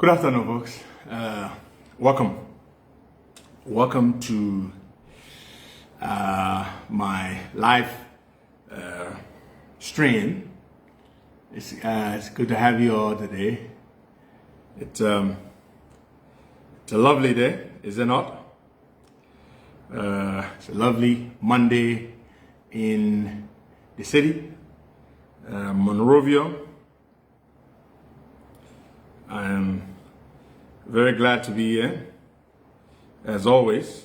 Good afternoon, folks. Welcome to my live stream. It's good to have you all today. It's a lovely day, is it not? It's a lovely Monday in the city, Monrovia. I'm very glad to be here. As always,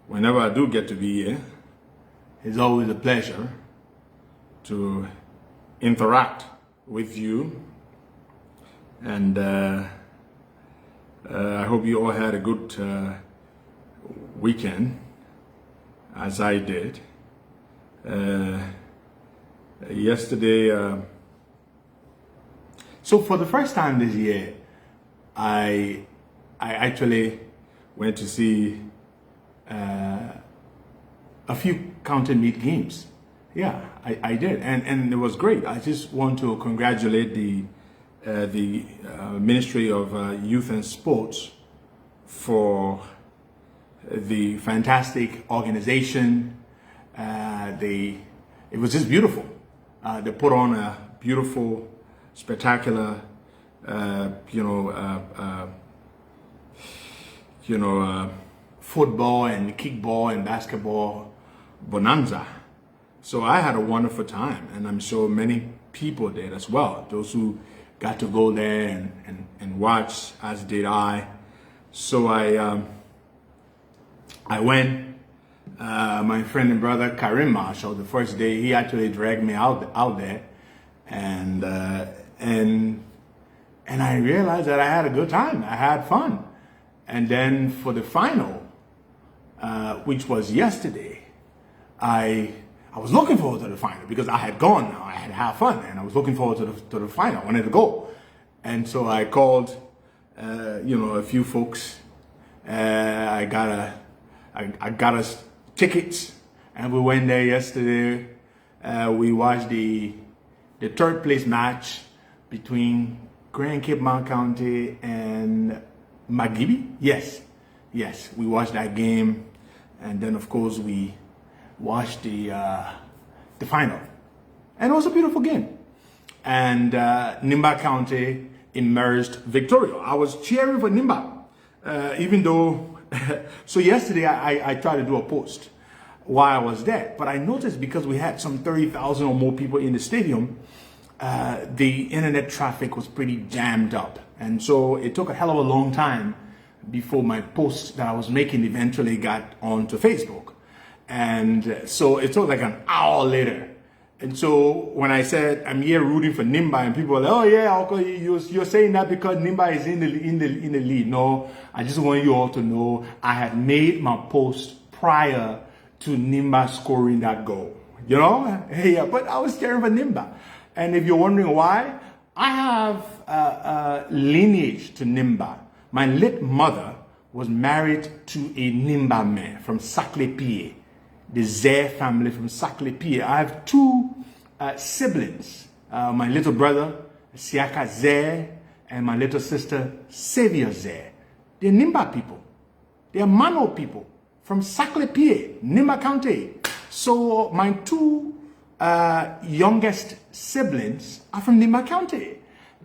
whenever I do get to be here, it's always a pleasure to interact with you. And I hope you all had a good weekend, as I did. Yesterday, so for the first time this year, I actually went to see a few county meet games. Yeah, I did, and it was great. I just want to congratulate the Ministry of Youth and Sports for the fantastic organization. It was just beautiful. They put on a beautiful, spectacular, football and kickball and basketball bonanza. So I had a wonderful time, and I'm sure many people did as well. Those who got to go there and watch, as did I. So I went. My friend and brother Karim Marshall, the first day, he actually dragged me out there, and I realized that I had a good time. I had fun. And then for the final, which was yesterday, I was looking forward to the final because I had gone now. I had fun, and I was looking forward to the final. I wanted to go. And so I called, a few folks. I got us tickets, and we went there yesterday. We watched the third place match between Grand Cape Mount County and Magibi. Yes, we watched that game, and then of course we watched the final, and it was a beautiful game. And Nimba County emerged victorious. I was cheering for Nimba, even though. So yesterday I tried to do a post while I was there, but I noticed because we had some 30,000 or more people in the stadium, the internet traffic was pretty jammed up, and so it took a hell of a long time before my post that I was making eventually got onto Facebook. And so it took like an hour later. And so when I said I'm here rooting for Nimba, and people were like, "Oh yeah, okay, you're saying that because Nimba is in the lead." No, I just want you all to know I had made my post prior to Nimba scoring that goal. Yeah, but I was cheering for Nimba. And if you're wondering why, I have lineage to Nimba. My late mother was married to a Nimba man from Saklepie, the Zare family from Saklepie. I have two siblings, my little brother, Siaka Zare, and my little sister, Savior Zare. They're Nimba people. They're Mano people from Saklepie, Nimba County. So my two youngest siblings are from Nimba County.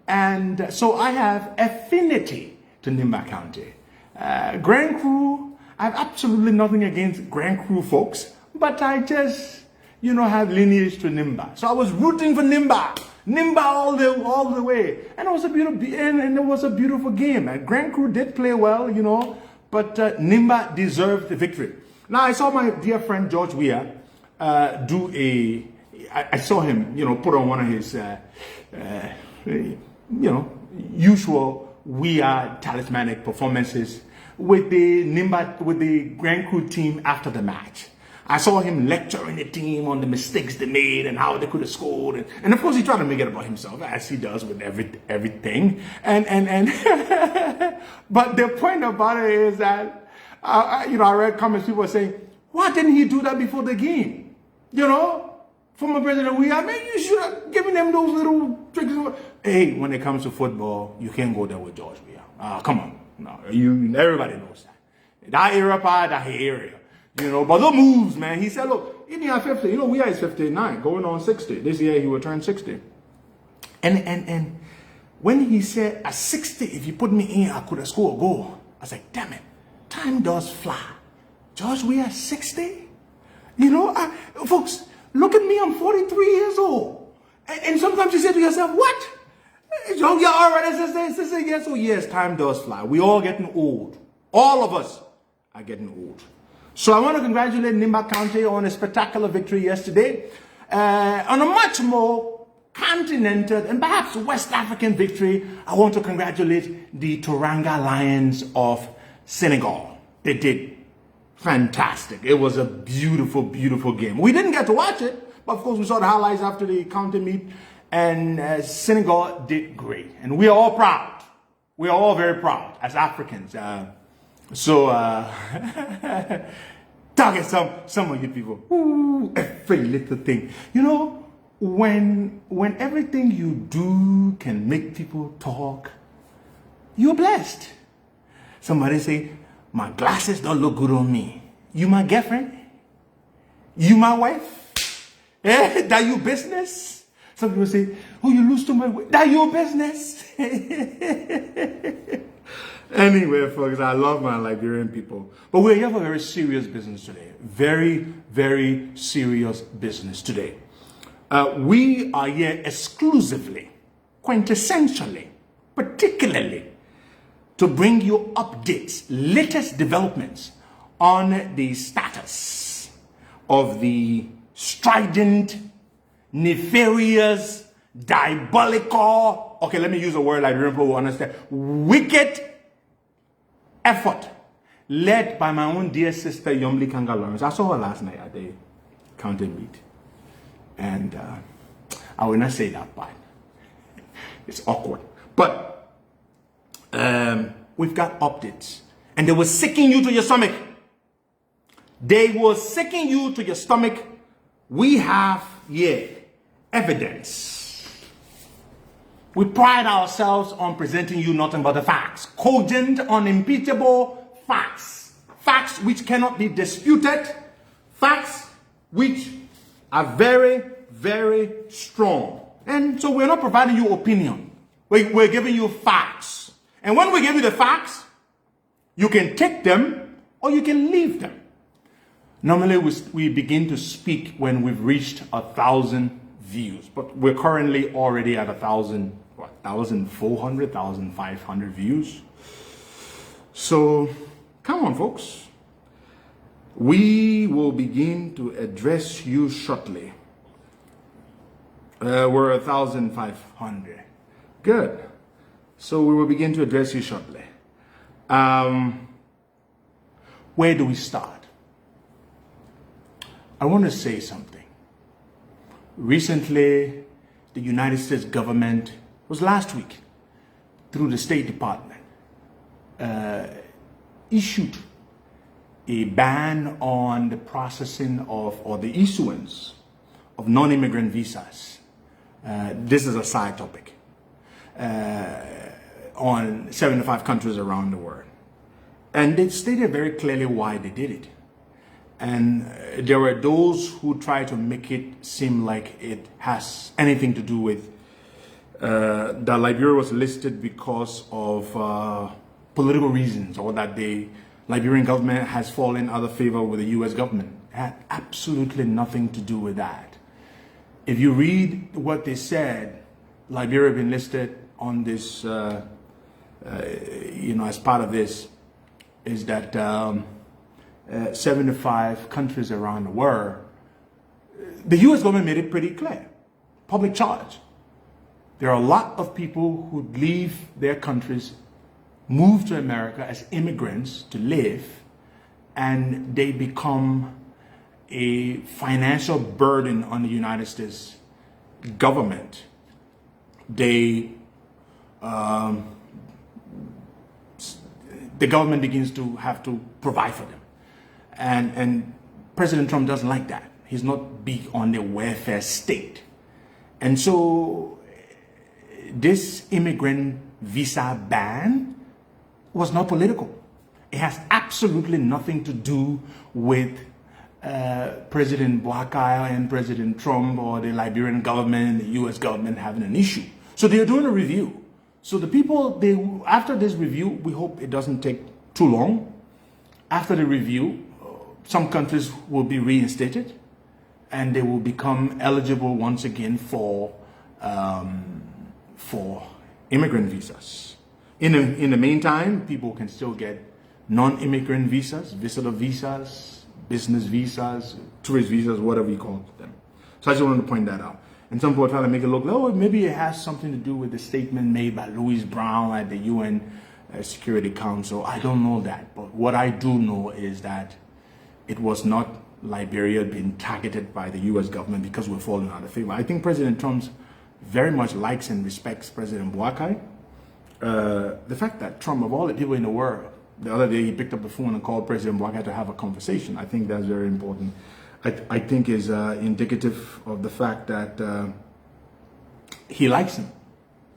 And so I have affinity to Nimba County. Grand Crew, I have absolutely nothing against Grand Crew folks, but I just, have lineage to Nimba. So I was rooting for Nimba all the way. And it was a beautiful game. Grand Crew did play well, but Nimba deserved the victory. Now I saw my dear friend George Weah I saw him, put on one of his, usual Weah talismanic performances with the Grand Crew team after the match. I saw him lecturing the team on the mistakes they made and how they could have scored, and of course he tried to make it about himself, as he does with everything. And but the point about it is that I read comments, people were saying, why didn't he do that before the game? Former President Weah, man, you should have given them those little tricks. Hey, when it comes to football, you can't go there with George Weah. Come on. No, everybody knows that. That era, that area. But the moves, man. He said, look, he had 50. Weah is 59, going on 60. This year he will turn 60. And when he said, at 60, if you put me in, I could have scored a goal. I was like, damn it, time does fly. George Weah is 60? Folks, look at me, I'm 43 years old. And sometimes you say to yourself, what? Oh, yeah, all right, yes, oh yes, time does fly. We all getting old. All of us are getting old. So I want to congratulate Nimba County on a spectacular victory yesterday. On a much more continental and perhaps West African victory, I want to congratulate the Karngar Lions of Senegal. They did fantastic. It was a beautiful, beautiful game. We didn't get to watch it, but of course we saw the highlights after the county meet, and Senegal did great. And we are all proud. We are all very proud as Africans. Target some of you people. Ooh, every little thing. When everything you do can make people talk, you're blessed. Somebody say, my glasses don't look good on me. You my girlfriend? You my wife? That your business? Some people say, oh, you lose too much weight. That your business? Anyway, folks, I love my Liberian people. But we're here for very serious business today. Very, very serious business today. We are here exclusively, quintessentially, particularly, to bring you updates, latest developments on the status of the strident, nefarious, diabolical, okay, let me use a word Liberian people will understand, wicked effort led by my own dear sister, Yomli Kangar. I saw her last night at the county meet. And I will not say that part. It's awkward. But we've got updates. And they were sicking you to your stomach. They were sicking you to your stomach. We have, evidence. We pride ourselves on presenting you nothing but the facts. Cogent, unimpeachable facts. Facts which cannot be disputed. Facts which are very, very strong. And so we're not providing you opinion. We're giving you facts. And when we give you the facts, you can take them or you can leave them. Normally we begin to speak when we've reached 1,000 views, but we're currently already at 1,400, 1,500 views. So come on, folks. We will begin to address you shortly. We're 1,500. Good. So we will begin to address you shortly. Where do we start? I want to say something. Recently, the United States government, was last week, through the State Department, issued a ban on the processing of, or the issuance of non-immigrant visas. This is a side topic. On 75 countries around the world. And they stated very clearly why they did it. And there were those who try to make it seem like it has anything to do with that Liberia was listed because of political reasons, or that the Liberian government has fallen out of favor with the U.S. government. It had absolutely nothing to do with that. If you read what they said, Liberia had been listed on this, as part of this, is that 75 countries around the world, the U.S. government made it pretty clear, public charge. There are a lot of people who leave their countries, move to America as immigrants to live, and they become a financial burden on the United States government. The government begins to have to provide for them. And President Trump doesn't like that. He's not big on the welfare state. And so this immigrant visa ban was not political. It has absolutely nothing to do with President Boakai and President Trump or the Liberian government, the US government having an issue. So they're doing a review. So the people, after this review, we hope it doesn't take too long. After the review, some countries will be reinstated and they will become eligible once again for immigrant visas. In the meantime, people can still get non-immigrant visas, visitor visas, business visas, tourist visas, whatever you call them. So I just wanted to point that out. And some people are trying to make it look like, oh, maybe it has something to do with the statement made by Louis Brown at the UN Security Council. I don't know that. But what I do know is that it was not Liberia being targeted by the US government because we're falling out of favor. I think President Trump very much likes and respects President Boakai. The fact that Trump, of all the people in the world, the other day he picked up the phone and called President Boakai to have a conversation. I think that's very important. I think is indicative of the fact that he likes him,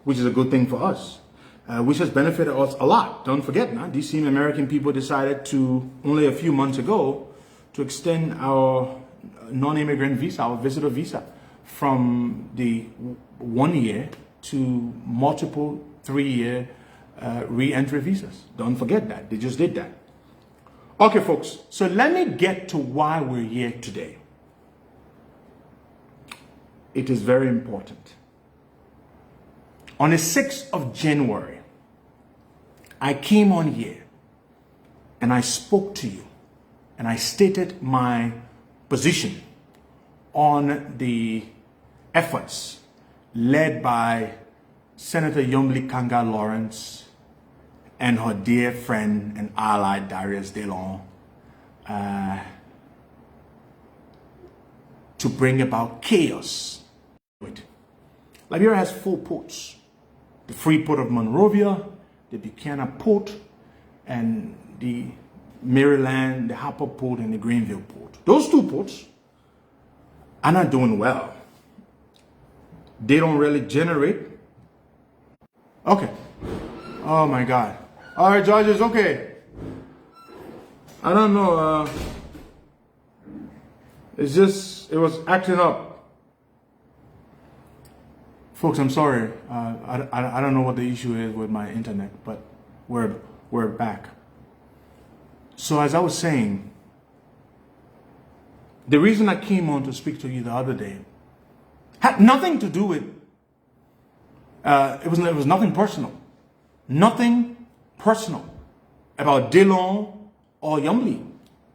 which is a good thing for us, which has benefited us a lot. Don't forget now, these same American people decided to, only a few months ago, to extend our non-immigrant visa, our visitor visa, from the 1 year to multiple 3-year re-entry visas. Don't forget that. They just did that. Okay, folks. So let me get to why we're here today. It is very important. On the 6th of January, I came on here and I spoke to you and I stated my position on the efforts led by Senator Yombli Karngar Lawrence and her dear friend and ally Darius Dillon to bring about chaos. Liberia has 4 ports: the Free Port of Monrovia, the Buchanan Port, and the Maryland, the Harper Port, and the Greenville Port. Those 2 ports are not doing well. They don't really generate. Okay. Oh my God. All right, judges, okay. I don't know. It's just, it was acting up. Folks, I'm sorry. I don't know what the issue is with my internet, but we're back. So as I was saying, the reason I came on to speak to you the other day had nothing to do with, it was nothing personal. Nothing personal about Dillon or Yombli.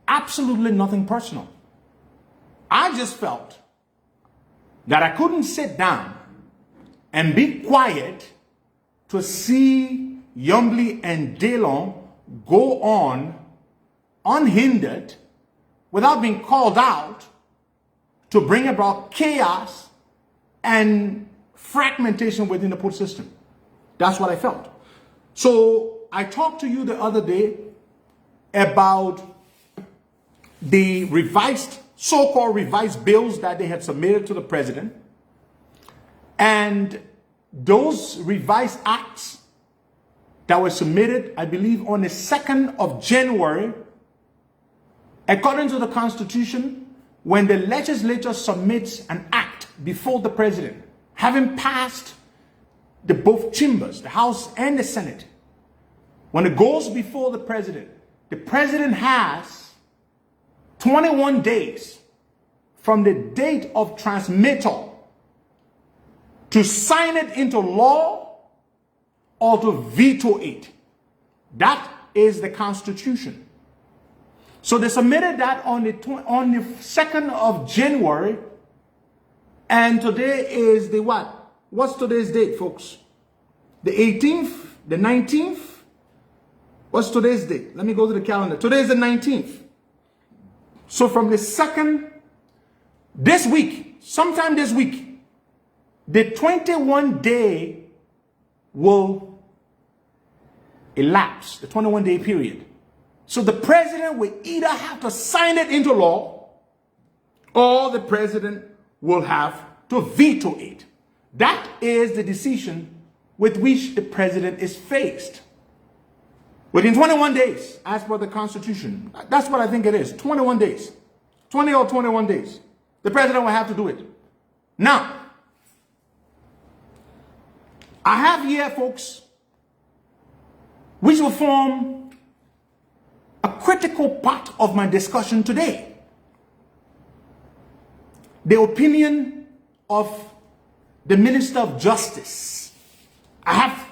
Absolutely nothing personal. I just felt that I couldn't sit down and be quiet to see Yombli and Dillon go on unhindered without being called out to bring about chaos and fragmentation within the port system. That's what I felt. So I talked to you the other day about the revised, so-called revised bills that they had submitted to the president. And those revised acts that were submitted, I believe, on the 2nd of January, according to the Constitution, when the legislature submits an act before the president, having passed the both chambers, the House and the Senate, when it goes before the president has 21 days from the date of transmittal to sign it into law or to veto it. That is the Constitution. So they submitted that on the 2nd of January, and today is the what? What's today's date, folks? The 18th, the 19th? What's today's date? Let me go to the calendar. Today is the 19th. So from the 2nd, this week, sometime this week, the 21-day will elapse, the 21-day period. So the president will either have to sign it into law or the president will have to veto it. That is the decision with which the president is faced. Within 21 days, as per the Constitution, that's what I think it is, 21 days, 20 or 21 days, the president will have to do it. Now, I have here, folks, which will form a critical part of my discussion today. The opinion of the Minister of Justice. I have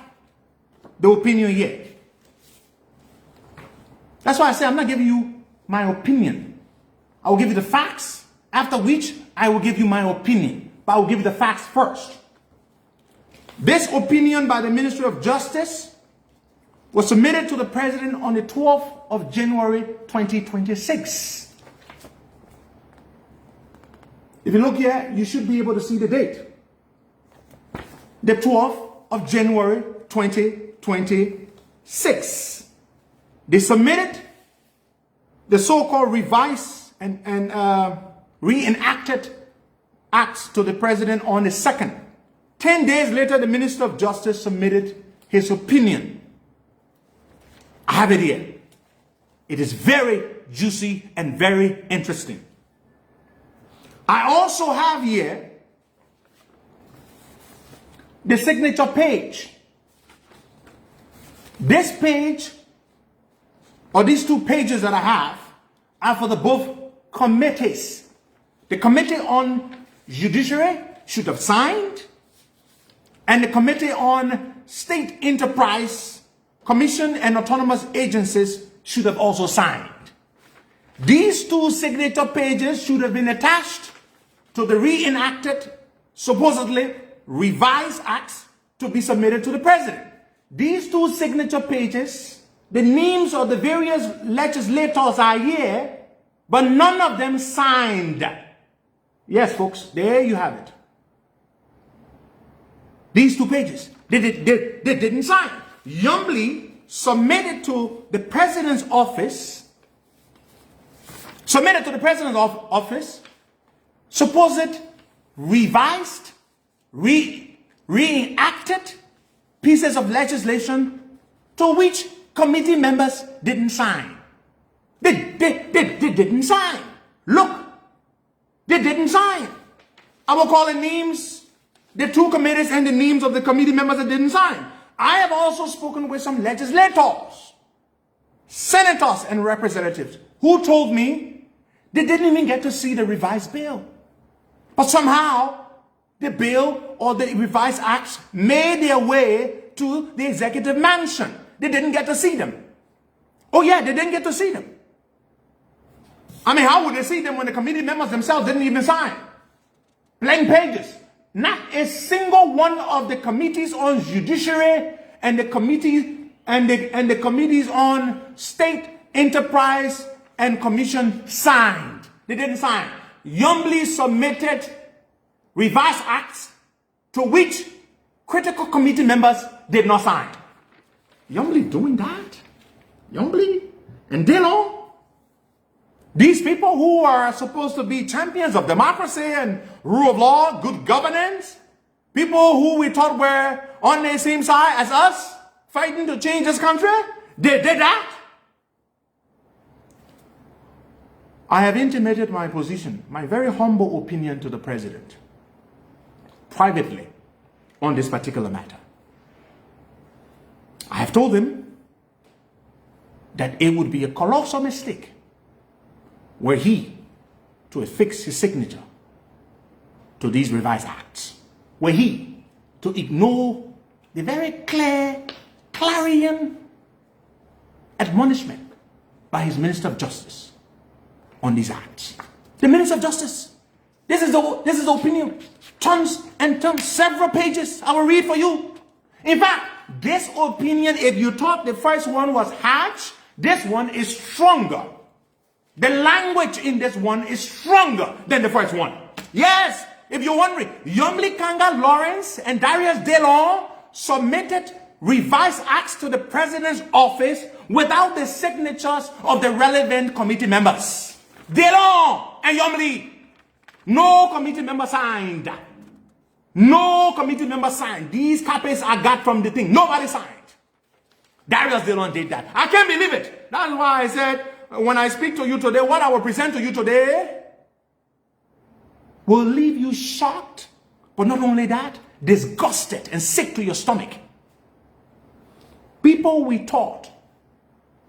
the opinion here. That's why I say I'm not giving you my opinion. I will give you the facts, after which I will give you my opinion. But I will give you the facts first. This opinion by the Ministry of Justice was submitted to the President on the 12th of January 2026. If you look here, you should be able to see the date. The 12th of January 2026. They submitted the so-called revised and reenacted acts to the President on the 2nd. 10 days later, the Minister of Justice submitted his opinion. I have it here. It is very juicy and very interesting. I also have here the signature page. This page, or these two pages that I have, are for the both committees. The Committee on Judiciary should have signed, and the Committee on State Enterprise, Commission and Autonomous Agencies should have also signed. These two signature pages should have been attached to the reenacted, supposedly revised acts to be submitted to the President. These two signature pages, the names of the various legislators are here, but none of them signed. Yes, folks, there you have it. These two pages, they didn't sign. Youngly submitted to the President's office, supposed revised, reenacted pieces of legislation to which committee members didn't sign. They didn't sign. Look, they didn't sign. I will call the names, the two committees and the names of the committee members that didn't sign. I have also spoken with some legislators, senators and representatives who told me they didn't even get to see the revised bill. But somehow the bill or the revised acts made their way to the executive mansion. They didn't get to see them. Oh yeah, they didn't get to see them. I mean, how would they see them when the committee members themselves didn't even sign? Blank pages. Not a single one of the committees on judiciary and the committee and the committees on state enterprise and commission signed. They didn't sign. Youngly submitted revised acts to which critical committee members did not sign. Youngly doing that? Youngly and Dillon? These people who are supposed to be champions of democracy and rule of law, good governance, people who we thought were on the same side as us, fighting to change this country, they did that. I have intimated my position, my very humble opinion to the President, privately, on this particular matter. I have told him that it would be a colossal mistake were he to affix his signature to these revised acts, were he to ignore the very clear, clarion admonishment by his Minister of Justice on these acts. The Minister of Justice, this is the opinion, tons and tons, several pages. I will read for you. In fact, this opinion, if you thought the first one was harsh, this one is stronger. The language in this one is stronger than the first one. Yes, if you're wondering, Yumli Karngar Lawrence and Darius Dillon submitted revised acts to the President's office without the signatures of the relevant committee members. Dillon and Yumli, No committee member signed. No committee member signed. These copies I got from the thing. Nobody signed. Darius Dillon did that. I can't believe it. That's why I said, when I speak to you today, what I will present to you today will leave you shocked, but not only that, disgusted and sick to your stomach. People we thought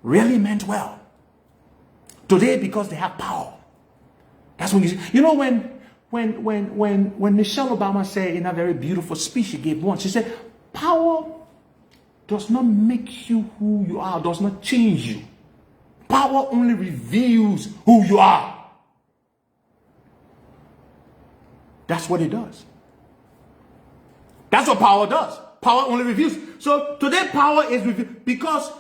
really meant well. Today, because they have power. That's when you know when Michelle Obama said in a very beautiful speech she gave once, she said, power does not make you who you are, does not change you. Power only reveals who you are. That's what it does. That's what power does. Power only reveals. So today power is revealed because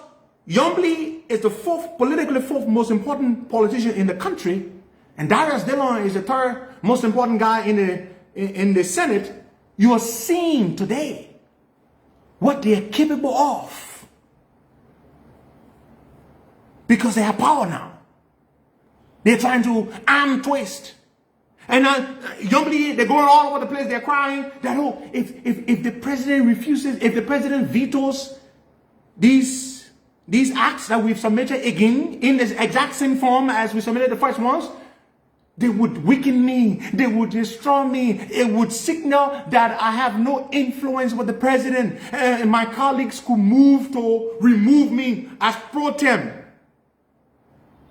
Yombli is the politically fourth most important politician in the country, and Darius Dillon is the third most important guy in the Senate. You are seeing today what they are capable of because they have power now. They're trying to arm twist. And Yombli, they're going all over the place. They're crying that, oh, if the president refuses, if the president vetoes these acts that we've submitted again in the exact same form as we submitted the first ones, they would weaken me. They would destroy me. It would signal that I have no influence with the president. And my colleagues could move to remove me as pro tem.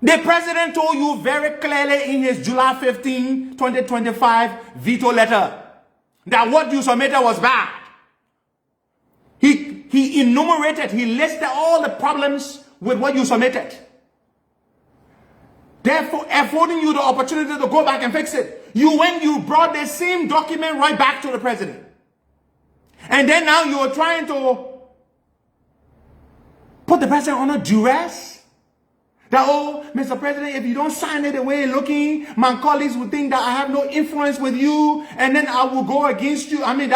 The president told you very clearly in his July 15, 2025 veto letter that what you submitted was bad. He enumerated, he listed all the problems with what you submitted, therefore affording you the opportunity to go back and fix it. When you brought the same document right back to the president. And then now you are trying to put the president under duress. That, oh, Mr. President, if you don't sign it the way it's looking, my colleagues would think that I have no influence with you, and then I will go against you. I mean,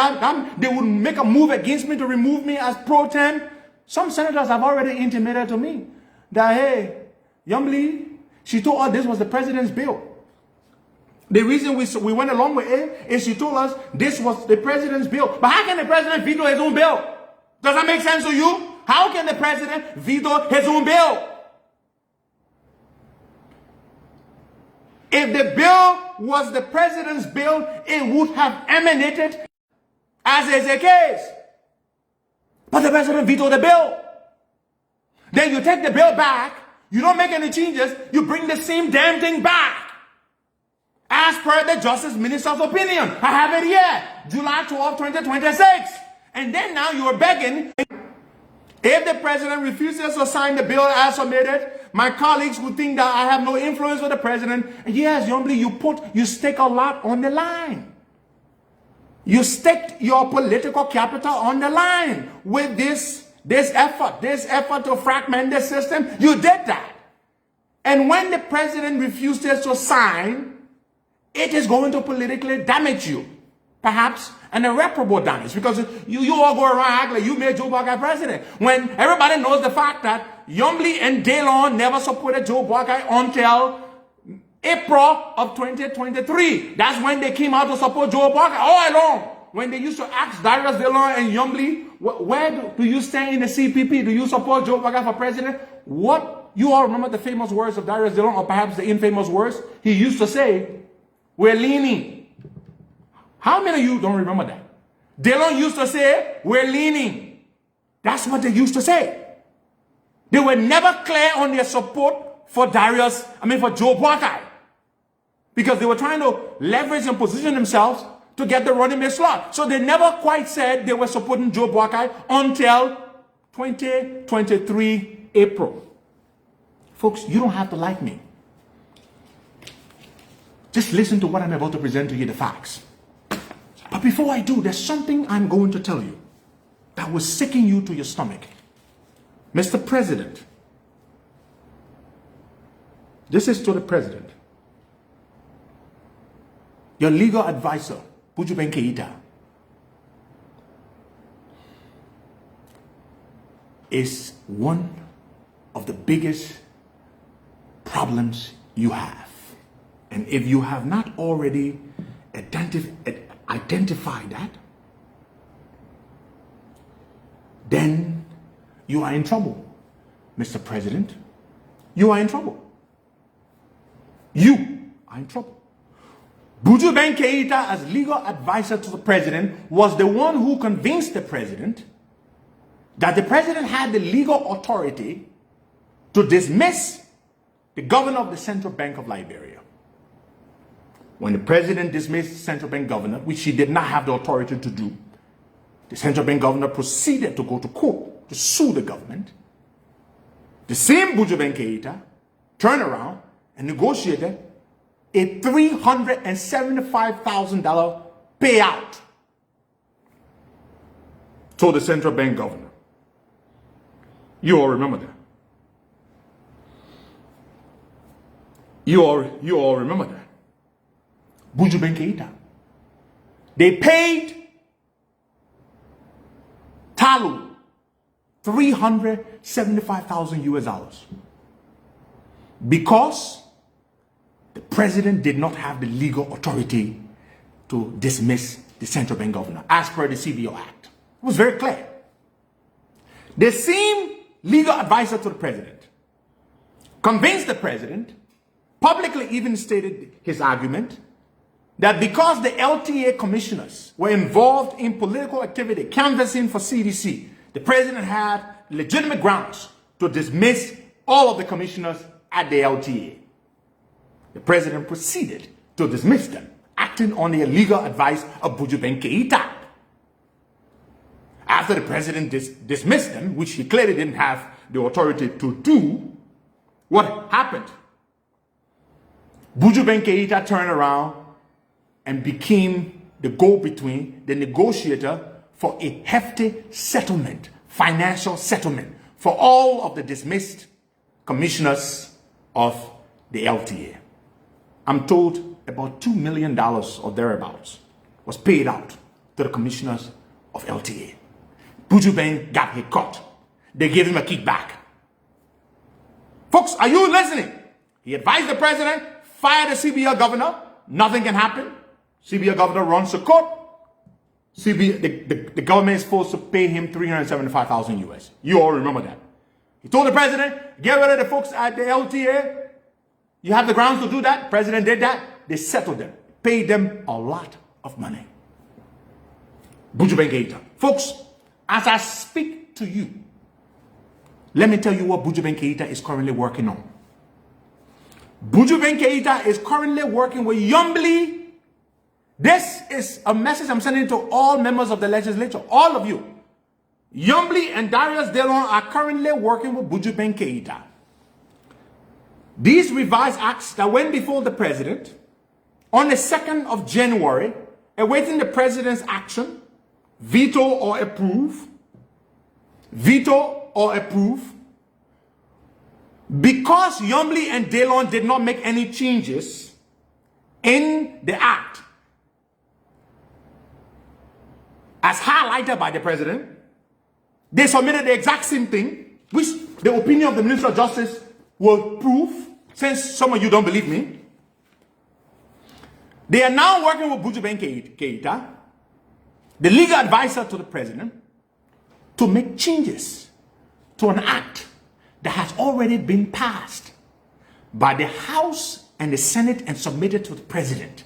they would make a move against me to remove me as pro tem. Some senators have already intimated to me that, hey, Yombli, she told us this was the president's bill. The reason we went along with it is she told us this was the president's bill. But how can the president veto his own bill? Does that make sense to you? How can the president veto his own bill? If the bill was the president's bill, it would have emanated as is the case. But the president vetoed the bill. Then you take the bill back, you don't make any changes, you bring the same damn thing back. As per the Justice Minister's opinion. I have it here, July 12, 2026. And then now you are begging. If the president refuses to sign the bill as submitted, my colleagues would think that I have no influence with the president. And yes, Yombli, you stake a lot on the line. You staked your political capital on the line with this effort to fragment the system. You did that. And when the president refuses to sign, it is going to politically damage you. Perhaps an irreparable damage, because you all go around acting like you made Joe Boakai president, when everybody knows the fact that Yombli and Dillon never supported Joe Boakai until April of 2023. That's when they came out to support Joe Boakai all along. When they used to ask Darius Dillon and Yombli, where do you stand in the CPP? Do you support Joe Boakai for president? What, you all remember the famous words of Darius Dillon, or perhaps the infamous words? He used to say, we're leaning. How many of you don't remember that? Dillon used to say, we're leaning. That's what they used to say. They were never clear on their support for for Joe Boakai. Because they were trying to leverage and position themselves to get the running mate slot. So they never quite said they were supporting Joe Boakai until 2023 April. Folks, you don't have to like me. Just listen to what I'm about to present to you, the facts. But before I do, there's something I'm going to tell you that will sicken you to your stomach. Mr. President, this is to the president. Your legal advisor, Bujuben Keita, is one of the biggest problems you have. And if you have not already identified that, then you are in trouble, Mr. President. You are in trouble. You are in trouble. Buju Ben Keita, as legal advisor to the president, was the one who convinced the president that the president had the legal authority to dismiss the governor of the Central Bank of Liberia. When the president dismissed the Central Bank governor, which he did not have the authority to do, the Central Bank governor proceeded to go to court to sue the government. The same Buju Ben Keita turned around and negotiated a $375,000 payout to the Central Bank governor. You all remember that. You all remember that. Buju Ben Keita. They paid Talu $375,000 US because the president did not have the legal authority to dismiss the Central Bank governor as per the CBO Act. It was very clear. The same legal advisor to the president convinced the president, publicly even stated his argument, that because the LTA commissioners were involved in political activity, canvassing for CDC, the president had legitimate grounds to dismiss all of the commissioners at the LTA. The president proceeded to dismiss them, acting on the legal advice of Buju Ben Keita. After the president dismissed them, which he clearly didn't have the authority to do, what happened? Buju Ben Keita turned around and became the go-between, the negotiator for a hefty settlement, financial settlement, for all of the dismissed commissioners of the LTA. I'm told about $2 million or thereabouts was paid out to the commissioners of LTA. Buju Ben got his cut. They gave him a kickback. Folks, are you listening? He advised the president, fire the CBO governor. Nothing can happen. CBO governor runs the court. The government is supposed to pay him $375,000 US. You all remember that. He told the president, get rid of the folks at the LTA. You have the grounds to do that. President did that. They settled them. Paid them a lot of money. Buju Ben Keita. Folks, as I speak to you, let me tell you what Buju Ben Keita is currently working on. Buju Ben Keita is currently working with Yombli. This is a message I'm sending to all members of the legislature, all of you. Yombli and Darius Dillon are currently working with Buju Ben Keita. These revised acts that went before the president on the 2nd of January, awaiting the president's action, veto or approve, because Yombli and Dillon did not make any changes in the act, as highlighted by the president, they submitted the exact same thing, which the opinion of the Minister of Justice will prove, since some of you don't believe me. They are now working with Buju Ben Keita, the legal advisor to the president, to make changes to an act that has already been passed by the House and the Senate and submitted to the president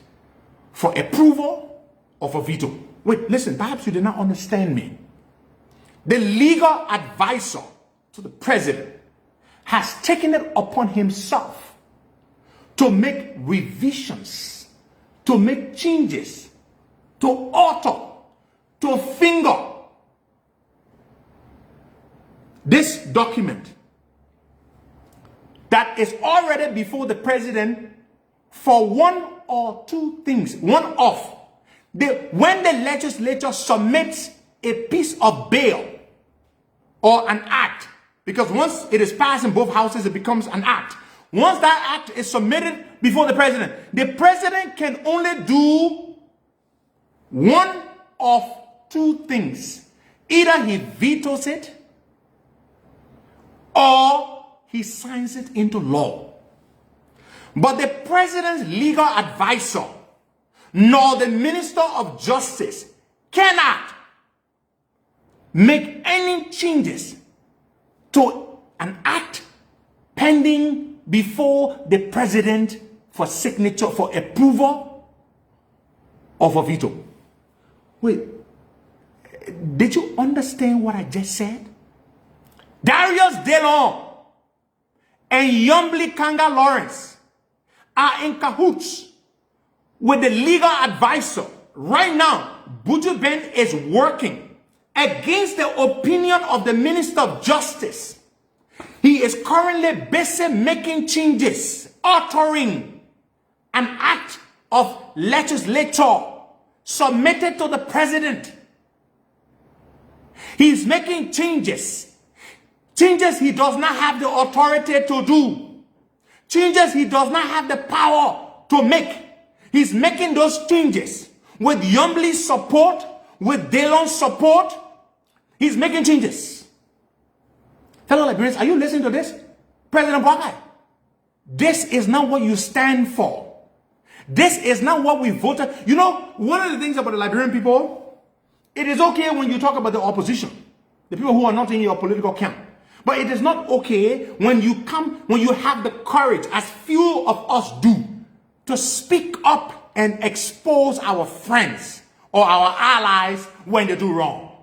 for approval or for veto. Wait, listen, perhaps you did not understand me. The legal advisor to the president has taken it upon himself to make revisions, to make changes, to alter, to finger this document that is already before the president for one or two things. One of when the legislature submits a piece of bill or an act, because once it is passed in both houses, it becomes an act. Once that act is submitted before the president can only do one of two things. Either he vetoes it or he signs it into law. But the president's legal advisor nor the Minister of Justice cannot make any changes to an act pending before the president for signature, for approval, or for veto. Wait, did you understand what I just said? Darius Dillon and Yombly Karngar Lawrence are in cahoots with the legal advisor. Right now, Buju Ben is working against the opinion of the Minister of Justice. He is currently busy making changes, altering an act of legislature submitted to the president. He's making changes he does not have the authority to do, changes he does not have the power to make. He's making those changes with Yombly's support, with Dillon's support. He's making changes. Fellow Liberians, are you listening to this? President Buhari, this is not what you stand for. This is not what we voted. You know, one of the things about the Liberian people, it is okay when you talk about the opposition, the people who are not in your political camp. But it is not okay when you have the courage, as few of us do, to speak up and expose our friends or our allies when they do wrong.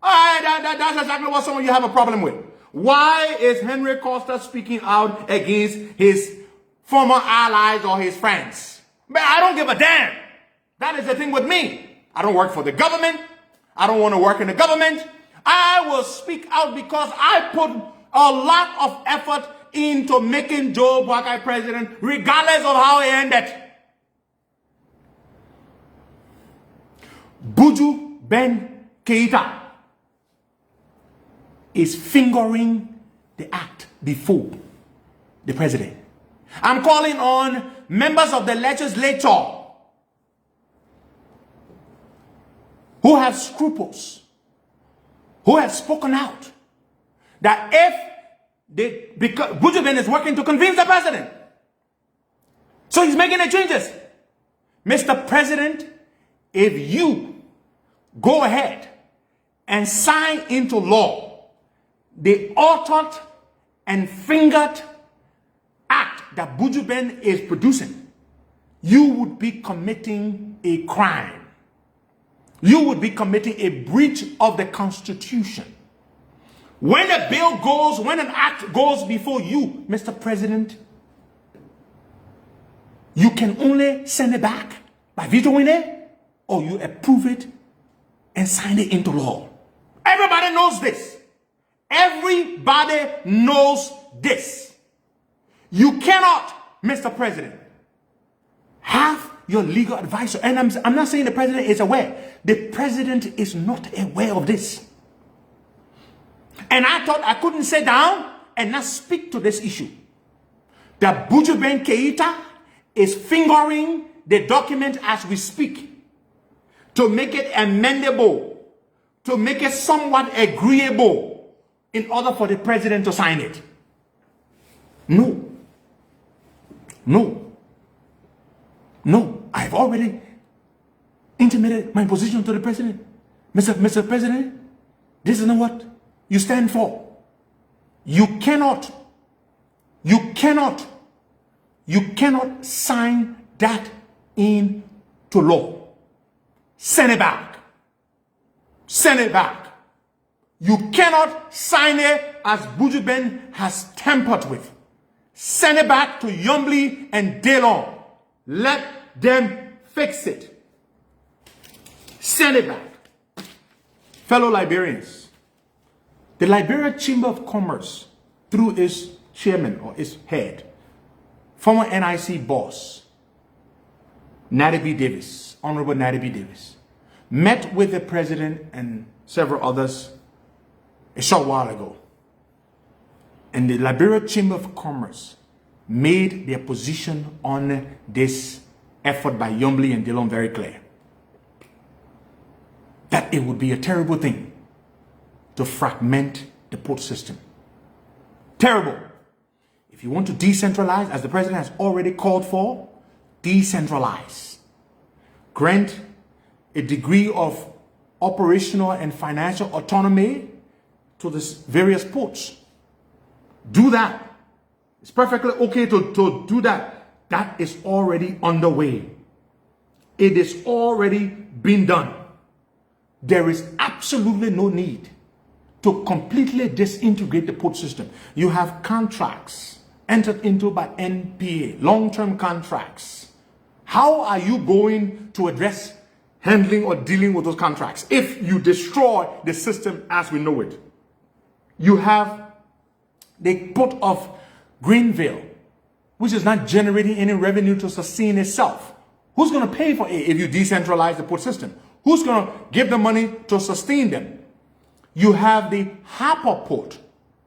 That's exactly what some of you have a problem with. Why is Henry Costa speaking out against his former allies or his friends? Man, I don't give a damn. That is the thing with me. I don't work for the government. I don't want to work in the government. I will speak out because I put a lot of effort into making Joe Buhari president, regardless of how he ended. Buju Ben Keita is fingering the act before the president. I'm calling on members of the legislature who have scruples, who have spoken out, that because Buju Ben is working to convince the president, so he's making the changes. Mr. President, if you go ahead and sign into law the authored and fingered act that Buju Ben is producing, you would be committing a crime. You would be committing a breach of the Constitution. When a bill goes, when an act goes before you, Mr. President, you can only send it back by vetoing it, or you approve it and sign it into law. Everybody knows this. Everybody knows this. You cannot, Mr. President, have your legal advisor, and I'm not saying the president is aware. The president is not aware of this. And I thought I couldn't sit down and not speak to this issue. That Buju Ben Keita is fingering the document as we speak to make it amendable, to make it somewhat agreeable in order for the president to sign it. No. I've already intimated my position to the president. Mr. President, this is not what you stand for. You cannot sign that into law. Send it back. Send it back. You cannot sign it as Buju Ben has tampered with. Send it back to Yombly and Dillon. Let them fix it. Send it back. Fellow Liberians, the Liberia Chamber of Commerce, through its chairman or its head, former NIC boss, Nadibi Davis, Honorable Nadibi Davis, met with the president and several others a short while ago. And the Liberia Chamber of Commerce made their position on this effort by Yombly and Dillon very clear. That it would be a terrible thing to fragment the port system. Terrible. If If you want to decentralize, as the president has already called for, decentralize. Grant a degree of operational and financial autonomy to the various ports. Do that. It's perfectly okay to do that. That is already underway. It is already been done. There is absolutely no need to completely disintegrate the port system. You have contracts entered into by NPA, long-term contracts. How are you going to address handling or dealing with those contracts if you destroy the system as we know it? You have the port of Greenville, which is not generating any revenue to sustain itself. Who's going to pay for it if you decentralize the port system? Who's going to give the money to sustain them? You have the Harper port,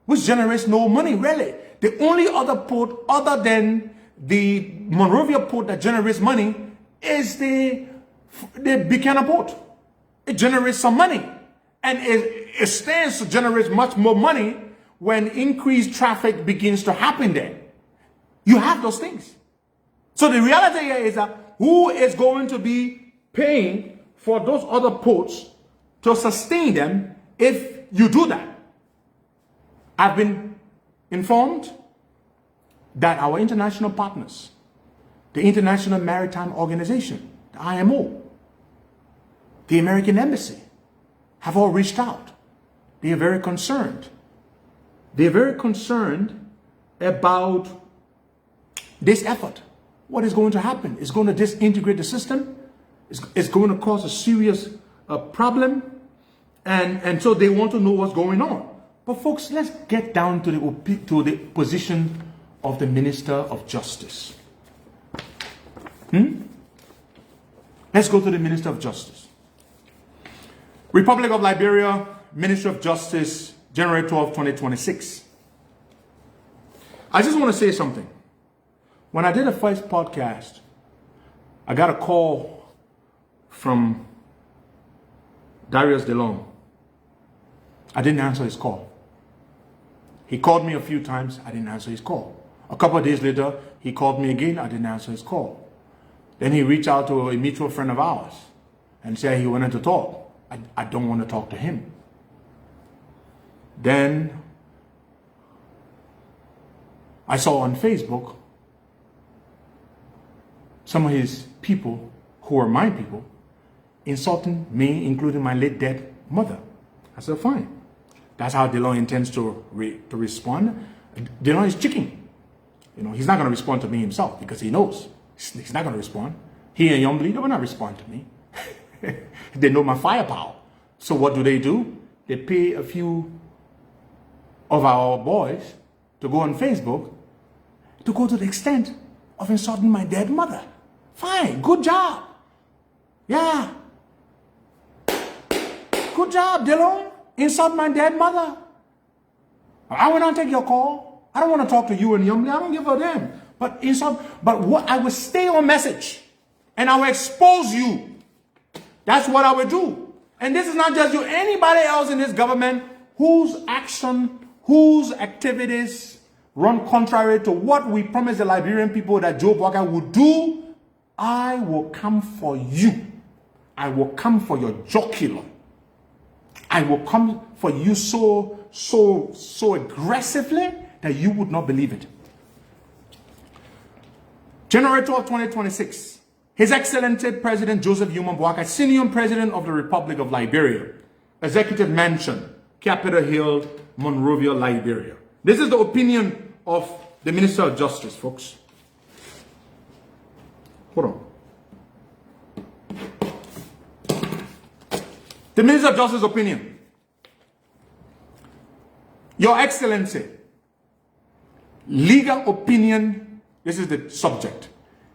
which generates no money, really. The only other port other than the Monrovia port that generates money is the Buchanan port. It generates some money. And it stands to generate much more money when increased traffic begins to happen there. You have those things. So the reality here is that who is going to be paying for those other ports to sustain them if you do that? I've been informed that our international partners, the International Maritime Organization, the IMO, the American Embassy, have all reached out. They are very concerned. They're very concerned about this effort. What is going to happen? It's going to disintegrate the system. It's going to cause a serious problem. And so they want to know what's going on. But folks, let's get down to the position of the Minister of Justice. Let's go to the Minister of Justice. Republic of Liberia, Ministry of Justice, January 12, 2026. I just want to say something. When I did the first podcast, I got a call from Darius Dillon. I didn't answer his call. He called me a few times. I didn't answer his call. A couple of days later, he called me again. I didn't answer his call. Then he reached out to a mutual friend of ours and said he wanted to talk. I don't want to talk to him. Then I saw on Facebook some of his people, who are my people, insulting me, including my late dead mother. I said, fine. That's how Dillon intends to respond. Dillon is chicken. You know, he's not going to respond to me himself because he knows he's not going to respond. He and Young Lee, they will not respond to me. They know my firepower. So what do? They pay a few of our boys to go on Facebook to go to the extent of insulting my dead mother. Fine, good job. Yeah. Good job, Dillon. Insult my dead mother. I will not take your call. I don't want to talk to you and Young Lee. I don't give a damn. But what I will stay on message and I will expose you. That's what I will do. And this is not just you. Anybody else in this government whose action, whose activities run contrary to what we promised the Liberian people that Joe Walker would do, I will come for you. I will come for your jocular. I will come for you so aggressively that you would not believe it. January 12, 2026. His Excellency President Joseph Yuma Boakai, Senior President of the Republic of Liberia, Executive Mansion, Capitol Hill, Monrovia, Liberia. This is the opinion of the Minister of Justice, folks. Hold on. The Minister of Justice's opinion. Your Excellency, legal opinion, this is the subject.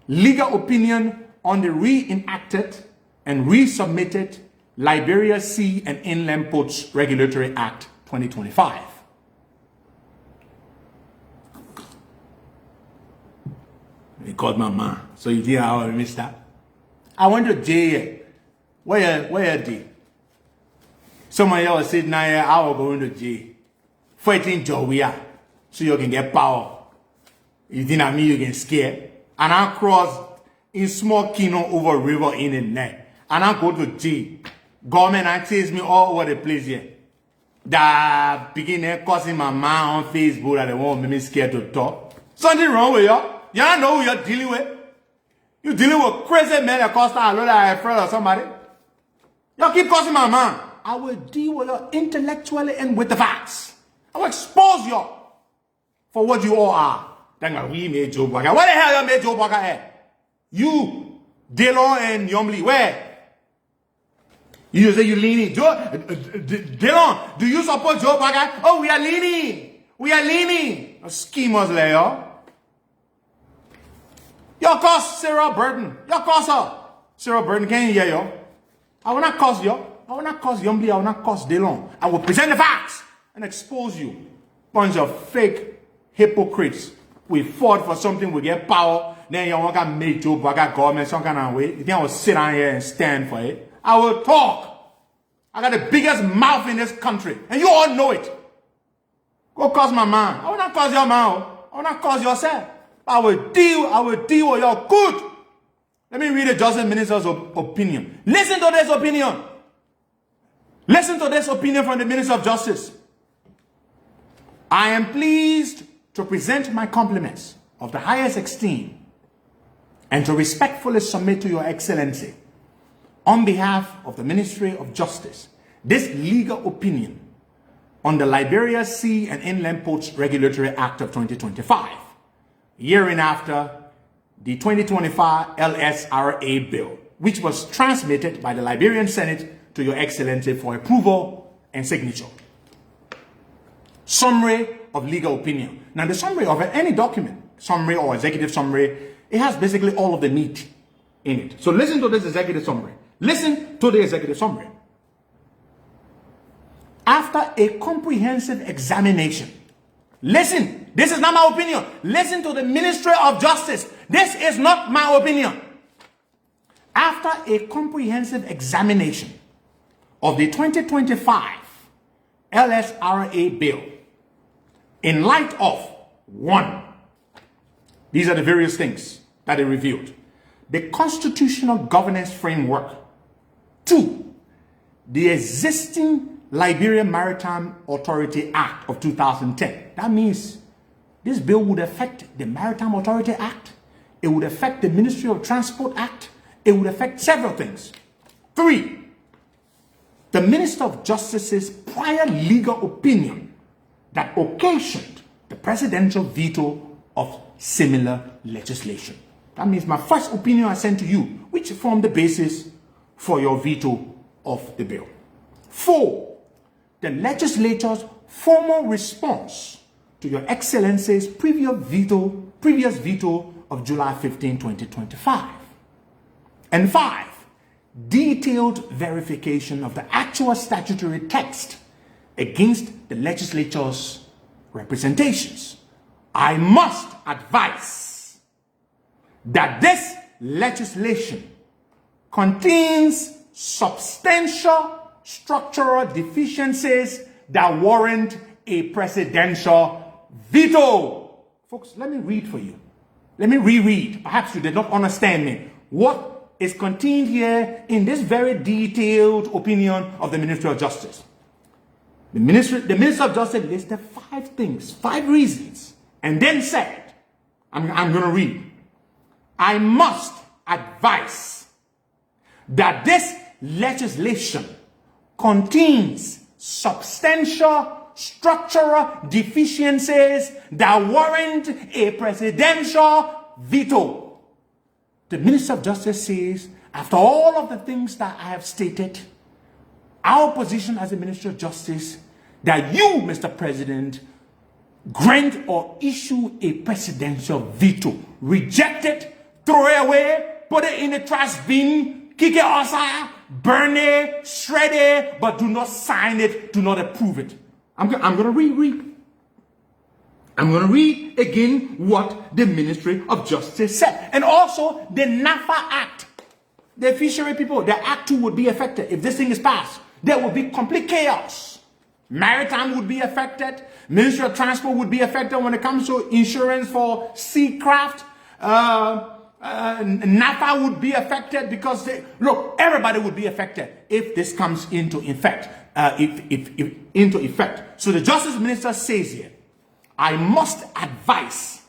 Legal opinion on the reenacted and resubmitted Liberia Sea and Inland Ports Regulatory Act 2025. He called my mom. So you hear how I missed that? I went to jail. Where did? Some of y'all said, now I will go into jail. Fighting Jowia so you can get power. You think that me you get scared? And I cross in small kingdom over river in the net. And I go to jail. Government and chase me all over the place here. That begin causing my mind on Facebook that they won't make me scared to talk. Something wrong with y'all. Y'all know who you're dealing with. You dealing with crazy men that Costa, I know that a friend or somebody. Y'all keep causing my mind. I will deal with you intellectually and with the facts. I will expose you for what you all are. Then we made Joe Baka. Where the hell you made Joe Baka at? You, Dillon and Yomli, where? You say you leaning. Dillon, do you support Joe Baka? Oh, we are leaning. We are leaning. Schemers like y'all. Y'all cause Sarah Burton. Y'all cause her. Sarah Burton, can you hear you? I will not cause you. I will not cause Yomli. I will not cause Dillon. I will present the facts and expose you. Bunch of fake hypocrites. We fought for something, we get power. Then you want to make Joe Baka government some kind of way. You think I will sit down here and stand for it? I will talk. I got the biggest mouth in this country. And you all know it. Go cause my man. I will not cause your man. I will not cause yourself. I will deal with your good. Let me read the Justice Minister's opinion. Listen to this opinion. Listen to this opinion from the Minister of Justice. I am pleased to present my compliments of the highest esteem and to respectfully submit to your excellency on behalf of the Ministry of Justice this legal opinion on the Liberia Sea and Inland Ports Regulatory Act of 2025, hereinafter the 2025 LSRA bill, which was transmitted by the Liberian Senate to your excellency for approval and signature. Summary of legal opinion. Now, the summary of any document, summary or executive summary, it has basically all of the meat in it. So listen to this executive summary. Listen to the executive summary. After a comprehensive examination, listen, this is not my opinion. Listen to the Ministry of Justice. This is not my opinion. After a comprehensive examination of the 2025 LSRA bill, in light of, 1, these are the various things that it revealed. The constitutional governance framework. 2, the existing Liberia Maritime Authority Act of 2010. That means this bill would affect the Maritime Authority Act. It would affect the Ministry of Transport Act. It would affect several things. 3, the Minister of Justice's prior legal opinion that occasioned the presidential veto of similar legislation. That means my first opinion I sent to you, which formed the basis for your veto of the bill. 4, the legislature's formal response to your excellency's previous veto of July 15, 2025. And 5, detailed verification of the actual statutory text against the legislature's representations. I must advise that this legislation contains substantial structural deficiencies that warrant a presidential veto. Folks, let me read for you. Let me reread. Perhaps you did not understand me. What is contained here in this very detailed opinion of the Ministry of Justice? The Minister of Justice listed 5 things, 5 reasons, and then said, I'm going to read, I must advise that this legislation contains substantial structural deficiencies that warrant a presidential veto. The Minister of Justice says, after all of the things that I have stated, our position as a Minister of Justice, that you, Mr. President, grant or issue a presidential veto. Reject it, throw it away, put it in the trash bin, kick it outside, burn it, shred it, but do not sign it, do not approve it. I'm going to reread. I'm going to read again what the Ministry of Justice said. And also the NAFA Act. The fishery people, the Act 2 would be affected if this thing is passed. There will be complete chaos. Maritime would be affected. Ministry of Transport would be affected when it comes to insurance for sea craft. NAFA would be affected because everybody would be affected if this comes into effect. Into effect. So the Justice Minister says here, I must advise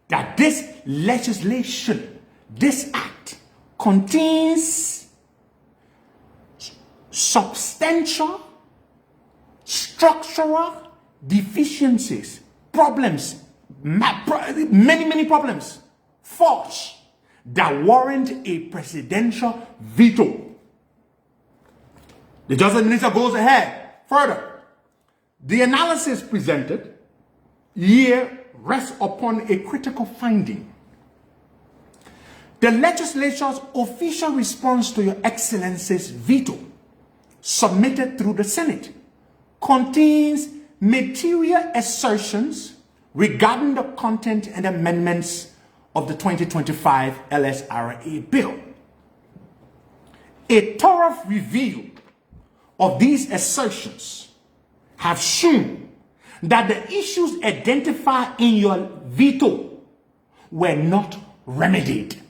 that this legislation, this act, contains substantial structural deficiencies, problems, many problems, faults that warrant a presidential veto. The Justice Minister goes ahead further. The analysis presented here rests upon a critical finding. The legislature's official response to Your Excellency's veto, submitted through the Senate, contains material assertions regarding the content and amendments of the 2025 LSRA bill. A thorough review of these assertions have shown that the issues identified in your veto were not remedied.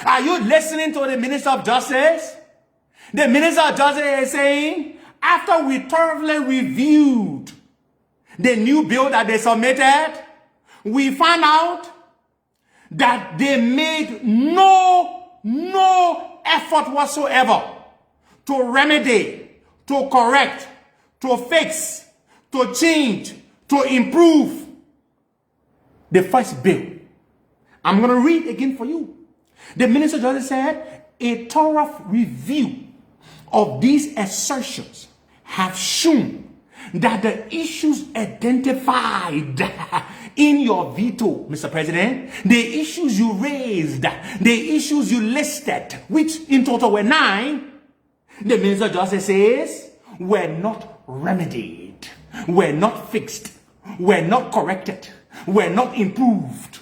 Are you listening to the Minister of Justice? The Minister of Justice is saying, after we thoroughly reviewed the new bill that they submitted, we found out that they made no effort whatsoever to remedy, to correct, to fix, to change, to improve the first bill. I'm going to read again for you. The Minister of Justice said, a thorough review of these assertions have shown that the issues identified in your veto, Mr. President, the issues you raised, the issues you listed, which in total were 9, the Minister of Justice says, were not remedied, were not fixed, were not corrected, were not improved.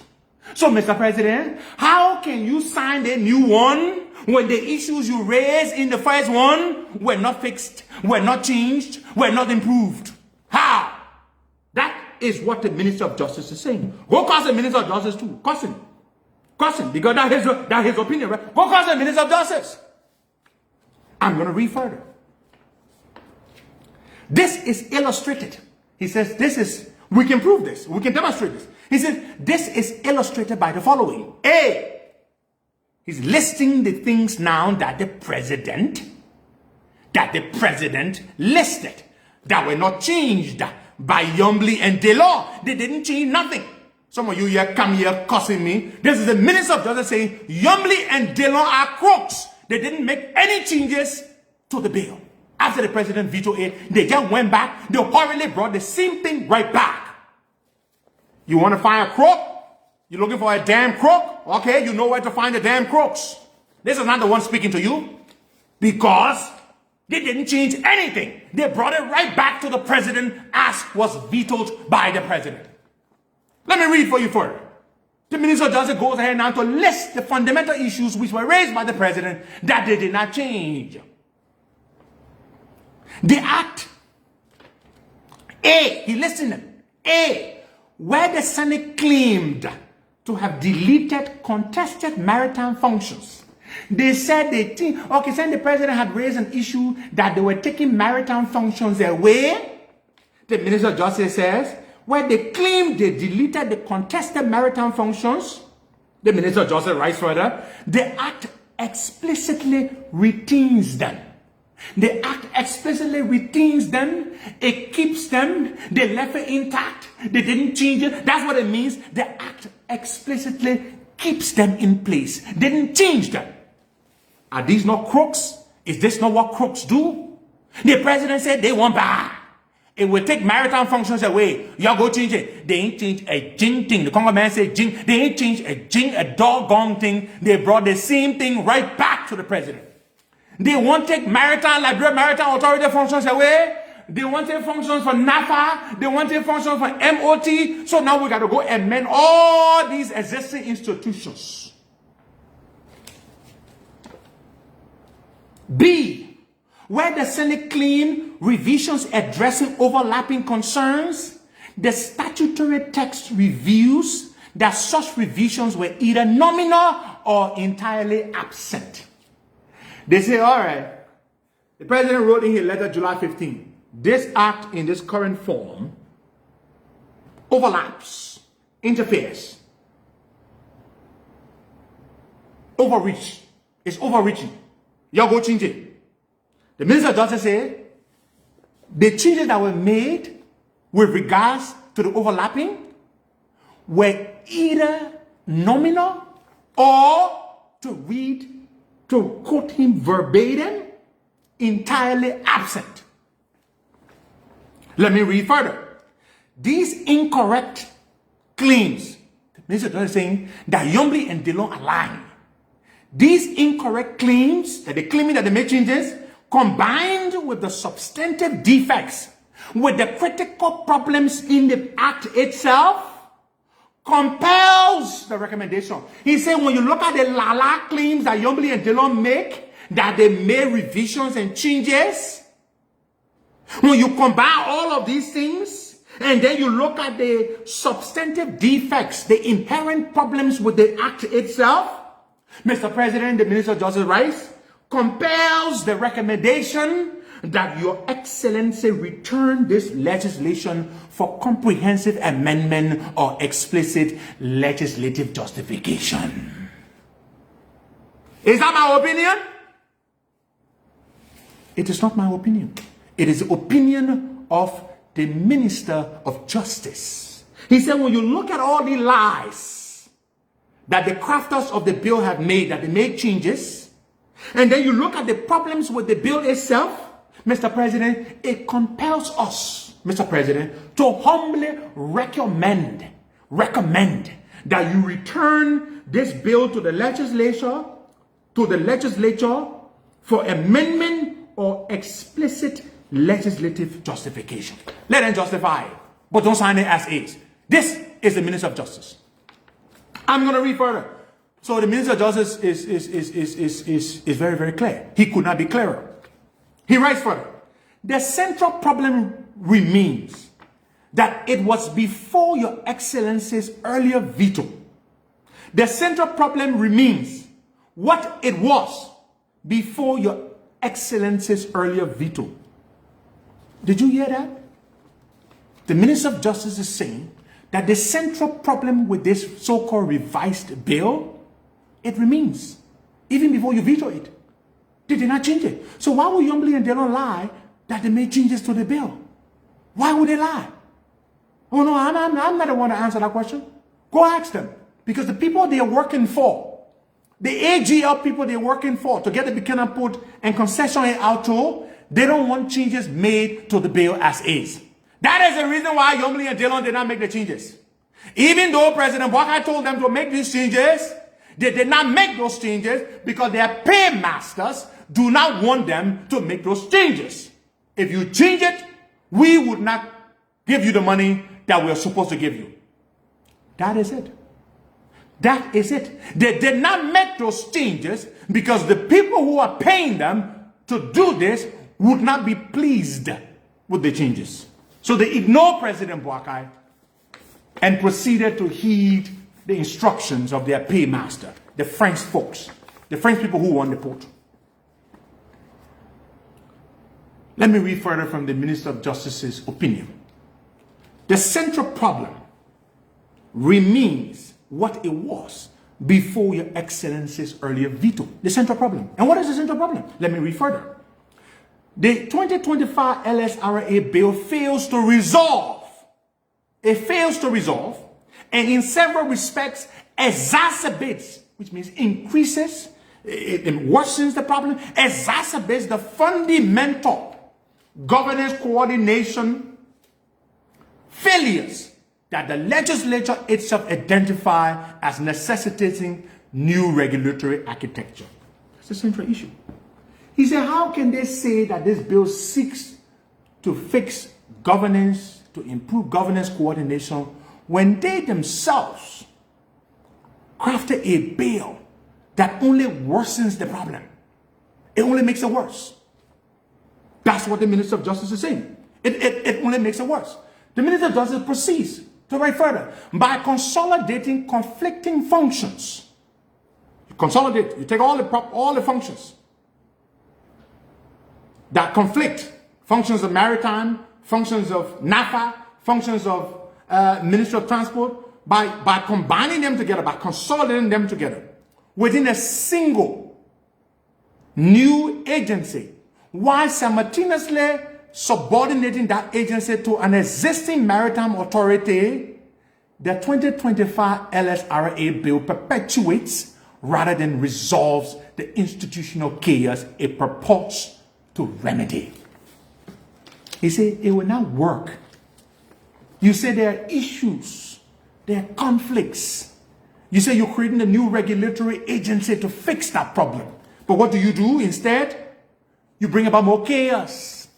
So, Mr. President, how can you sign a new one when the issues you raised in the first one were not fixed, were not changed, were not improved? How? That is what the Minister of Justice is saying. Go cause the Minister of Justice too. Cause him, because that's his opinion, right? Go cause the Minister of Justice. I'm going to read further. This is illustrated. He says, we can prove this. We can demonstrate this. He said, this is illustrated by the following. A, he's listing the things now that the president listed that were not changed by Yombly and Dillon. They didn't change nothing. Some of you here come here cussing me. This is the Minister of Justice saying Yombly and Dillon are crooks. They didn't make any changes to the bill. After the president vetoed it, they just went back. They hurriedly brought the same thing right back. You want to find a crook? You're looking for a damn crook? Okay, you know where to find the damn crooks. This is not the one speaking to you. Because they didn't change anything. They brought it right back to the president as was vetoed by the president. Let me read for you further. The Minister of Justice goes ahead now to list the fundamental issues which were raised by the president that they did not change. The act, A, he listed them. A, where the Senate claimed to have deleted contested maritime functions. They said saying the president had raised an issue that they were taking maritime functions away. The Minister of Justice says, where they claimed they deleted the contested maritime functions, the Minister of Justice writes further, the act explicitly retains them. The act explicitly retains them. It keeps them. They left it intact. They didn't change it. That's what it means. The act explicitly keeps them in place. They didn't change them. Are these not crooks? Is this not what crooks do? The president said they want back. It will take maritime functions away. Y'all go change it. They ain't changed a jing thing. The Congo man said jing. They ain't changed a jing, a doggone thing. They brought the same thing right back to the president. They won't take Liberia Maritime Authority functions away. They want to take functions for NAFA. They want to take functions for MOT. So now we got to go amend all these existing institutions. B, where the Senate claimed revisions addressing overlapping concerns, the statutory text reveals that such revisions were either nominal or entirely absent. They say, all right, the president wrote in his letter July 15, this act in this current form overlaps, interferes, overreach. It's overreaching. Y'all go change it. The Minister of Justice said the changes that were made with regards to the overlapping were either nominal or, to quote him verbatim, entirely absent. Let me read further. These incorrect claims, the Minister of Justice is saying that Yombly and Dillon are lying. These incorrect claims, that they're claiming that they made changes, combined with the substantive defects, with the critical problems in the act itself, compels the recommendation. He said when you look at the Lala claims that Yombly and Dillon make, that they made revisions and changes, when you combine all of these things, and then you look at the substantive defects, the inherent problems with the act itself, Mr. President, the Minister of Justice Rice compels the recommendation that Your Excellency return this legislation for comprehensive amendment or explicit legislative justification. Is that my opinion? It is not my opinion. It is the opinion of the Minister of Justice. He said when you look at all the lies that the crafters of the bill have made, that they made changes, and then you look at the problems with the bill itself, Mr. President, it compels us, Mr. President, to humbly recommend that you return this bill to the legislature for amendment or explicit legislative justification. Let them justify it, but don't sign it as is. This is the Minister of Justice. I'm going to read further. So the Minister of Justice is very, very clear. He could not be clearer. He writes further. The central problem remains that it was before Your Excellency's earlier veto. The central problem remains what it was before Your Excellency's earlier veto. Did you hear that? The Minister of Justice is saying that the central problem with this so-called revised bill, it remains, even before you veto it. They did not change it. So why would Yombly and Dillon lie that they made changes to the bill? Why would they lie? Oh no, I'm not the one to answer that question. Go ask them. Because the people they are working for, the AGL people they're working for, to get the Buchanan Port and concession out to, they don't want changes made to the bill as is. That is the reason why Yombly and Dillon did not make the changes. Even though President Buakai told them to make these changes, they did not make those changes because their paymasters do not want them to make those changes. If you change it, we would not give you the money that we are supposed to give you. That is it. That is it. They did not make those changes because the people who are paying them to do this would not be pleased with the changes. So they ignored President Buakai and proceeded to heed the instructions of their paymaster, the French folks, the French people who won the port. Let me read further from the Minister of Justice's opinion. The central problem remains what it was before Your Excellency's earlier veto. The central problem. And what is the central problem? Let me read further. The 2025 LSRA bill fails to resolve. It fails to resolve, and in several respects exacerbates, which means increases, it worsens the problem, exacerbates the fundamental governance coordination failures that the legislature itself identified as necessitating new regulatory architecture. That's the central issue. He said, how can they say that this bill seeks to fix governance, to improve governance coordination, when they themselves crafted a bill that only worsens the problem? It only makes it worse. That's what the Minister of Justice is saying. It only makes it worse. The Minister of Justice proceeds to write further. By consolidating conflicting functions. You consolidate. You take all the functions that conflict. Functions of maritime, functions of NAFA, functions of Ministry of Transport. By combining them together, by consolidating them together within a single new agency, while simultaneously subordinating that agency to an existing maritime authority, the 2025 LSRA bill perpetuates rather than resolves the institutional chaos it purports to remedy. He said it will not work. You say there are issues, there are conflicts. You say you're creating a new regulatory agency to fix that problem. But what do? Instead, you bring about more chaos.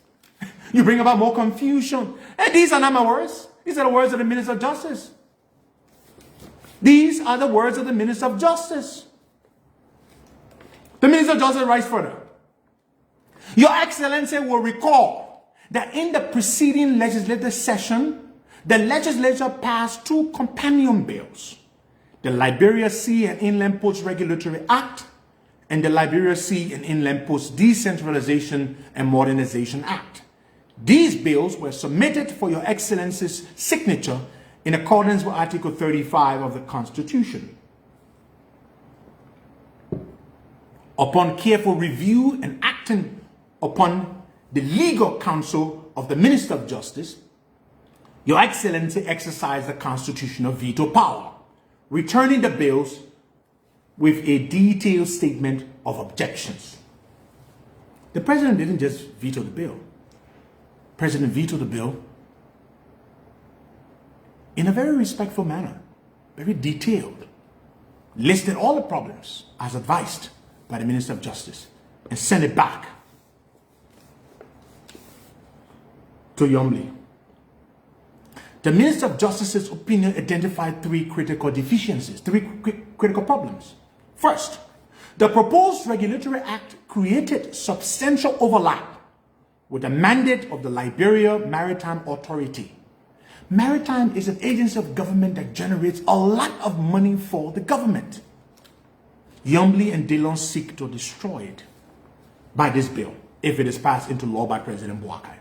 You bring about more confusion. And these are not my words. These are the words of the Minister of Justice. These are the words of the Minister of Justice. The Minister of Justice writes further. Your Excellency will recall that in the preceding legislative session, the legislature passed 2 companion bills, the Liberia Sea and Inland Ports Regulatory Act and the Liberia Sea and Inland Ports Decentralization and Modernization Act. These bills were submitted for Your Excellency's signature in accordance with Article 35 of the Constitution. Upon careful review and acting upon the legal counsel of the Minister of Justice, Your Excellency exercised the constitutional veto power, returning the bills with a detailed statement of objections. The President didn't just veto the bill. The President vetoed the bill in a very respectful manner, very detailed, listed all the problems as advised by the Minister of Justice, and sent it back to Yombly. The Minister of Justice's opinion identified 3 critical deficiencies, 3 critical problems. First, the proposed regulatory act created substantial overlap with the mandate of the Liberia Maritime Authority. Maritime is an agency of government that generates a lot of money for the government. Yombly and Dillon seek to destroy it by this bill if it is passed into law by President Boakai.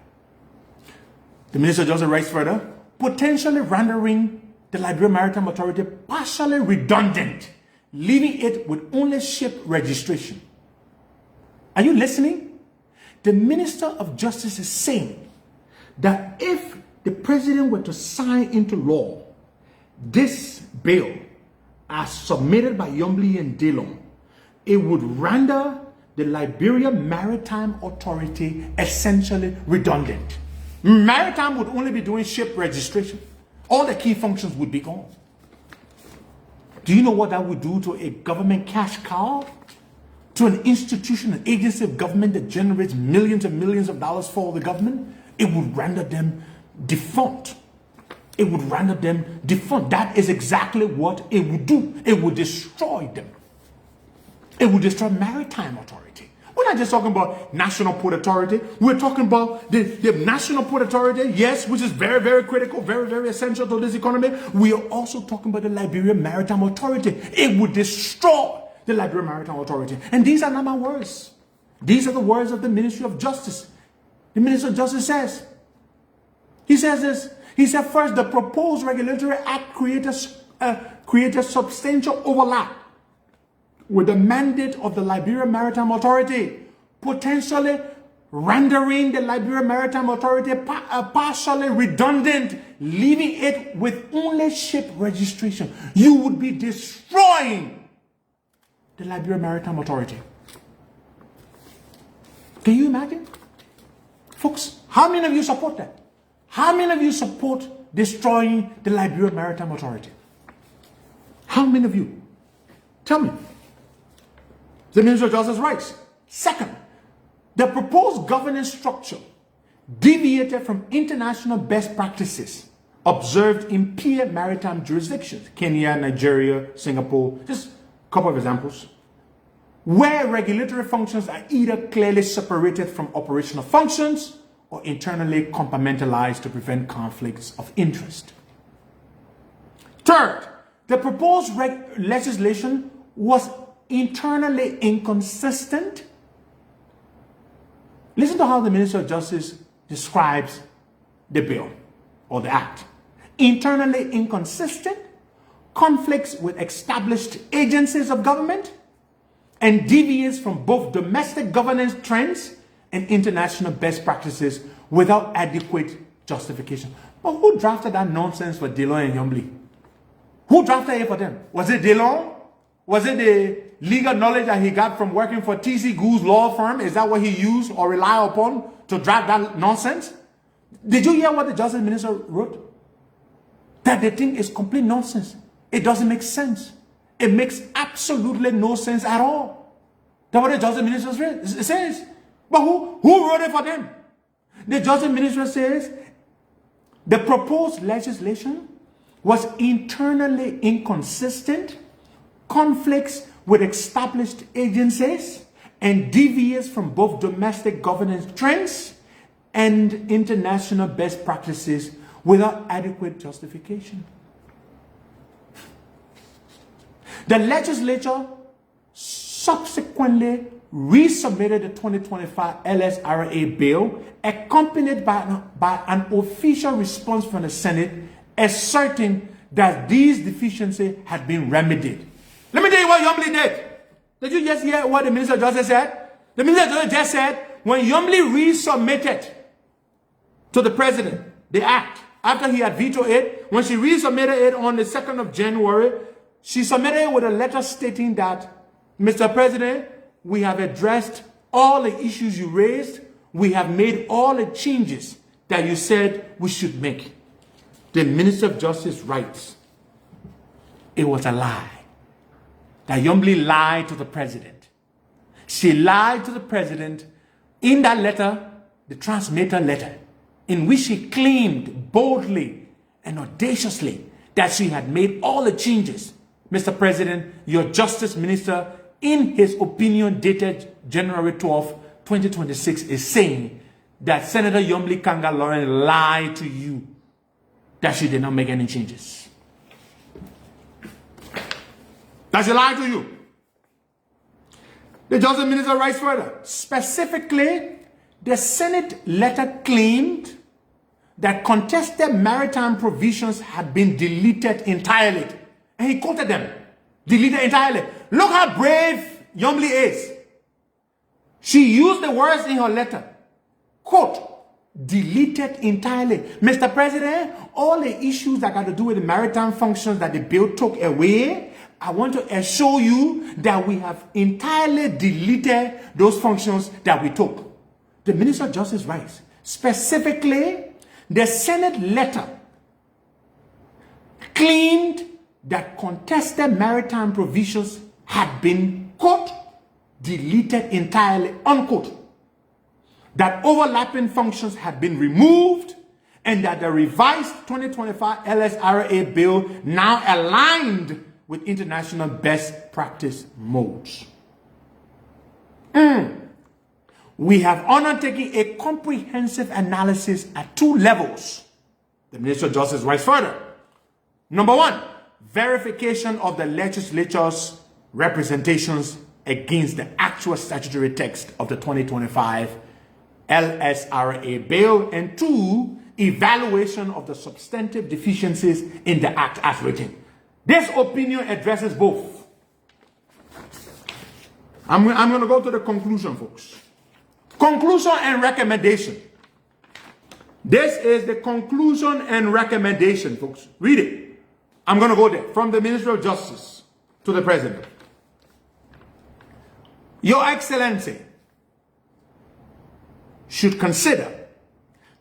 The Minister of Justice writes further, potentially rendering the Liberia Maritime Authority partially redundant, leaving it with only ship registration. Are you listening? The Minister of Justice is saying that if the President were to sign into law this bill as submitted by Yombly and Dillon, it would render the Liberia Maritime Authority essentially redundant. Maritime would only be doing ship registration. All the key functions would be gone. Do you know what that would do to a government cash cow? To an institution, an agency of government that generates millions and millions of dollars for the government? It would render them defunct. It would render them defunct. That is exactly what it would do. It would destroy them. It would destroy Maritime Authority. We're not just talking about National Port Authority. We're talking about the National Port Authority, yes, which is very, very critical, very, very essential to this economy. We are also talking about the Liberia Maritime Authority. It would destroy the Liberia Maritime Authority. And these are not my words. These are the words of the Ministry of Justice. The Minister of Justice says, he says this, he said, first, the proposed regulatory act created substantial overlap with the mandate of the Liberia Maritime Authority, potentially rendering the Liberia Maritime Authority partially redundant, leaving it with only ship registration. You would be destroying the Liberia Maritime Authority. Can you imagine? Folks, how many of you support that? How many of you support destroying the Liberia Maritime Authority? How many of you? Tell me. The Minister of Justice writes, second, the proposed governance structure deviated from international best practices observed in peer maritime jurisdictions, Kenya, Nigeria, Singapore, just a couple of examples. where regulatory functions are either clearly separated from operational functions or internally compartmentalized to prevent conflicts of interest. Third, the proposed legislation was internally inconsistent. Listen to how the Minister of Justice describes the bill or the act. Internally inconsistent, conflicts with established agencies of government, and deviates from both domestic governance trends and international best practices without adequate justification. But who drafted that nonsense for Dillon and Yombly? Who drafted it for them? Was it Dillon? Was it the legal knowledge that he got from working for T.C. Goo's law firm? Is that what he used or rely upon to draft that nonsense? Did you hear what the Justice Minister wrote? That they think is complete nonsense. It doesn't make sense. It makes absolutely no sense at all. That's what the Justice Minister says. But who wrote it for them? The Justice Minister says the proposed legislation was internally inconsistent, conflicts with established agencies, and deviates from both domestic governance trends and international best practices without adequate justification. The legislature subsequently resubmitted the 2025 LSRA bill, accompanied by an official response from the Senate asserting that these deficiencies had been remedied. Let me tell you what Yombly did. Did you just hear what the Minister of Justice said? The Minister of Justice just said when Yombly resubmitted to the President the act, after he had vetoed it, when she resubmitted it on the 2nd of January, she submitted it with a letter stating that, Mr. President, we have addressed all the issues you raised. We have made all the changes that you said we should make. The Minister of Justice writes, it was a lie. That Yombly lied to the President. She lied to the President in that letter, the transmitter letter, in which she claimed boldly and audaciously that she had made all the changes. Mr. President, your Justice Minister, in his opinion dated January 12, 2026, is saying that Senator Yombly Karngar Lawrence lied to you that she did not make any changes. That she lied to you. The Justice Minister writes further. Specifically, the Senate letter claimed that contested maritime provisions had been deleted entirely. And he quoted them. Deleted entirely. Look how brave Yombly is. She used the words in her letter. Quote, deleted entirely. Mr. President, all the issues that got to do with the maritime functions that the bill took away, I want to assure you that we have entirely deleted those functions that we took. The Minister of Justice writes, specifically, the Senate letter claimed that contested maritime provisions had been, quote, deleted entirely, unquote. That overlapping functions had been removed and that the revised 2025 LSRA bill now aligned with international best practice modes. We have undertaken a comprehensive analysis at 2 levels. The Minister of Justice writes further. Number 1, verification of the legislature's representations against the actual statutory text of the 2025 LSRA bill. And 2, evaluation of the substantive deficiencies in the act as written. This opinion addresses both. I'm going to go to the conclusion, folks. Conclusion and recommendation. This is the conclusion and recommendation, folks. Read it. I'm going to go there. From the Minister of Justice to the President. Your Excellency should consider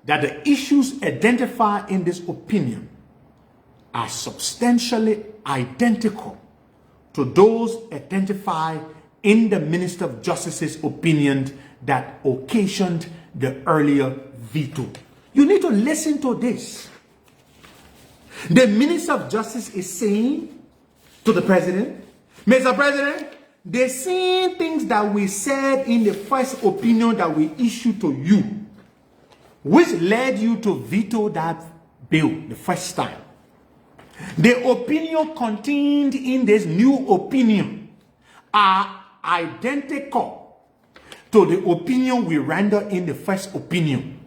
that the issues identified in this opinion are substantially identical to those identified in the Minister of Justice's opinion that occasioned the earlier veto. You need to listen to this. The Minister of Justice is saying to the President, Mr. President, the same things that we said in the first opinion that we issued to you, which led you to veto that bill the first time. The opinion contained in this new opinion are identical to the opinion we rendered in the first opinion.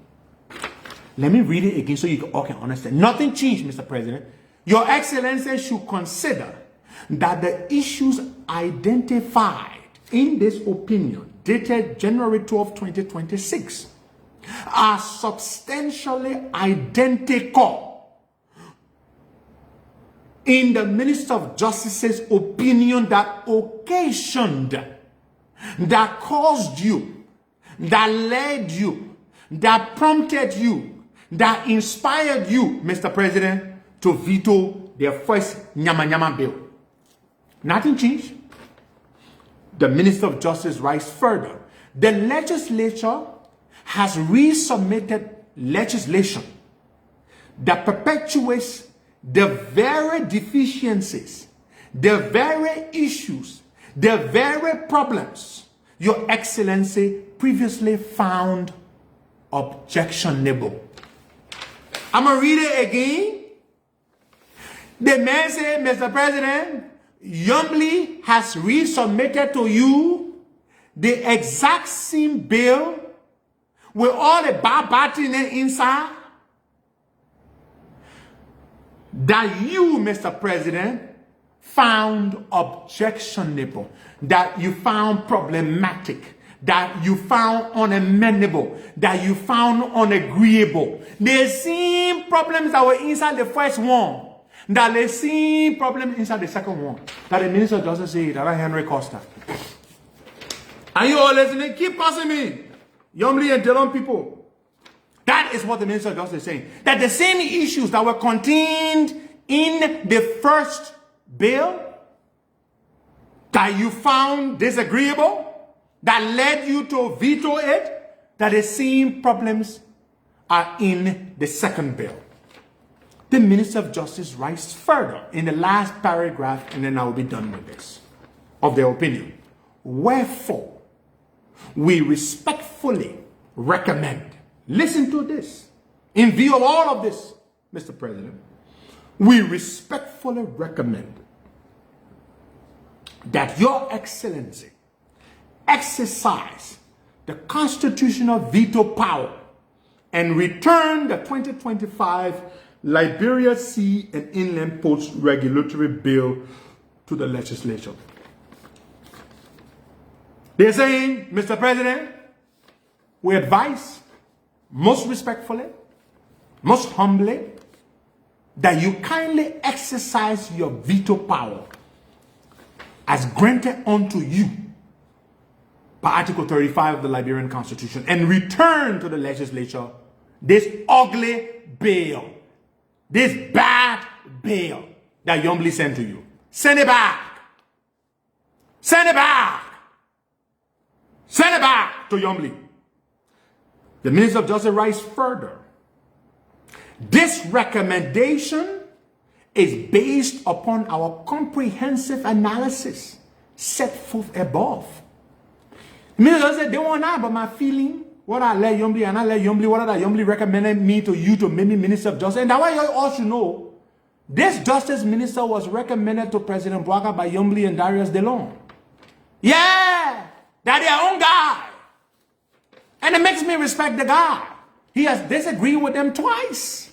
Let me read it again so you all can understand. Nothing changed, Mr. President. Your Excellency should consider that the issues identified in this opinion, dated January 12, 2026, are substantially identical in the Minister of Justice's opinion that occasioned, that caused you, that led you, that prompted you, that inspired you, Mr. President, to veto their first Nyama Nyama bill. Nothing changed. The Minister of Justice writes further. The legislature has resubmitted legislation that perpetuates the very deficiencies, the very issues, the very problems Your Excellency previously found objectionable. I'm going to read it again. The man said, Mr. President, Yombly has resubmitted to you the exact same bill with all the bad things inside that you, Mr. President, found objectionable, that you found problematic, that you found unamendable, that you found unagreeable. The same problems that were inside the first one, that the same problem inside the second one, that the Minister of Justice said, that Henry Costa. Are you all listening? Keep passing me. Yombly and Dillon people. That is what the Minister of Justice is saying. That the same issues that were contained in the first bill that you found disagreeable, that led you to veto it, that the same problems are in the second bill. The Minister of Justice writes further in the last paragraph, and then I will be done with this, of their opinion. Wherefore, we respectfully recommend, listen to this, in view of all of this, Mr. President, we respectfully recommend that Your Excellency exercise the constitutional veto power and return the 2025 Liberia Sea and Inland Ports Regulatory Bill to the legislature. They're saying, Mr. President, we advise most respectfully, most humbly, that you kindly exercise your veto power as granted unto you by Article 35 of the Liberian Constitution and return to the legislature this ugly bill, this bad bill that Yombly sent to you. Send it back. Send it back. Send it back to Yombly. The Minister of Justice writes further. This recommendation is based upon our comprehensive analysis set forth above. The Minister of Justice said, they won't know about my feeling, what I let Yombly, and I let Yombly, what I Yombly recommended me to you to make me Minister of Justice. And that's why you all should know, this Justice Minister was recommended to President Bouaga by Yombly and Darius Dillon. Yeah, they're their own guy. And it makes me respect the guy. He has disagreed with them twice.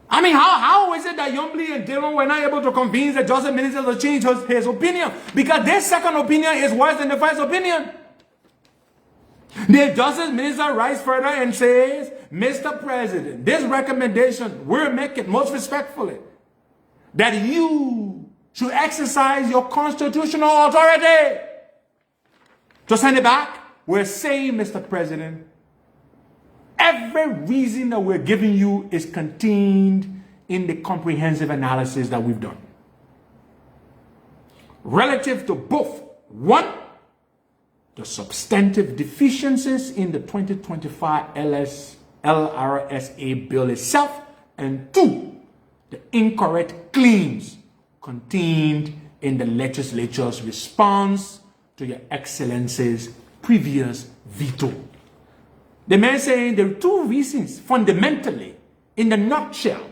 I mean, how is it that Yombly and Dillon were not able to convince the Justice Minister to change his opinion? Because their second opinion is worse than the first opinion. The Justice Minister writes further and says, Mr. President, this recommendation we're making most respectfully, that you should exercise your constitutional authority to send it back. We're saying, Mr. President, every reason that we're giving you is contained in the comprehensive analysis that we've done. Relative to both, one, the substantive deficiencies in the 2025 LRSA bill itself, and two, the incorrect claims contained in the legislature's response to Your Excellency's previous veto. The man saying there are two reasons, fundamentally, in the nutshell,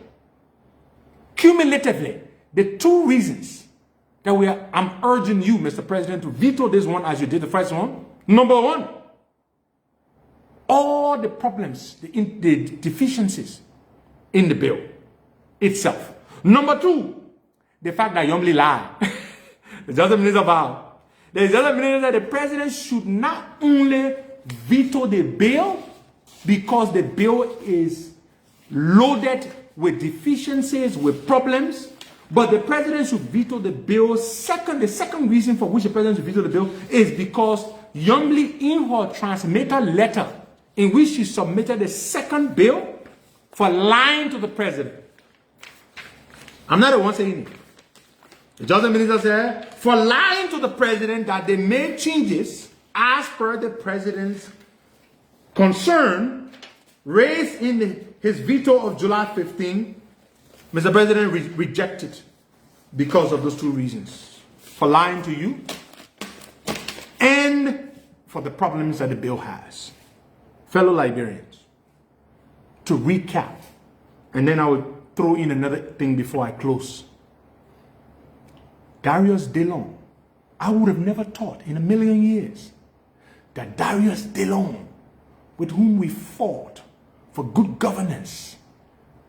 cumulatively, the two reasons that I'm urging you, Mr. President, to veto this one as you did the first one. Number one, all the problems, the deficiencies in the bill itself. Number two, the fact that you only lie. The Justice Minister vowed. The Justice Minister said the President should not only veto the bill because the bill is loaded with deficiencies, with problems, but the President should veto the bill. The second reason for which the President should veto the bill is because Youngly, in her transmitter letter, in which she submitted the second bill for lying to the President. I'm not the one saying it. The Justice Minister said, for lying to the President that they made changes as per the President's concern raised in his veto of July 15, Mr. President rejected because of those two reasons. For lying to you and for the problems that the bill has. Fellow Liberians, to recap, and then I will throw in another thing before I close. Darius Dillon, I would have never thought in a million years that Darius Dillon, with whom we fought for good governance,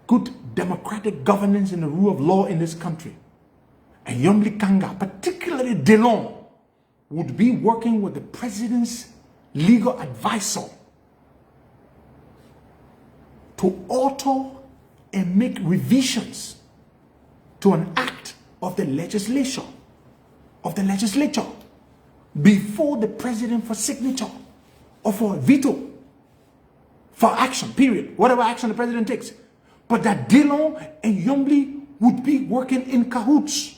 good democratic governance and the rule of law in this country, and Youngly Karngar, particularly Dillon, would be working with the President's legal advisor to alter and make revisions to an act of the legislature, before the President for signature or for veto, for action, period, whatever action the President takes. But that Dillon and Youngly would be working in cahoots,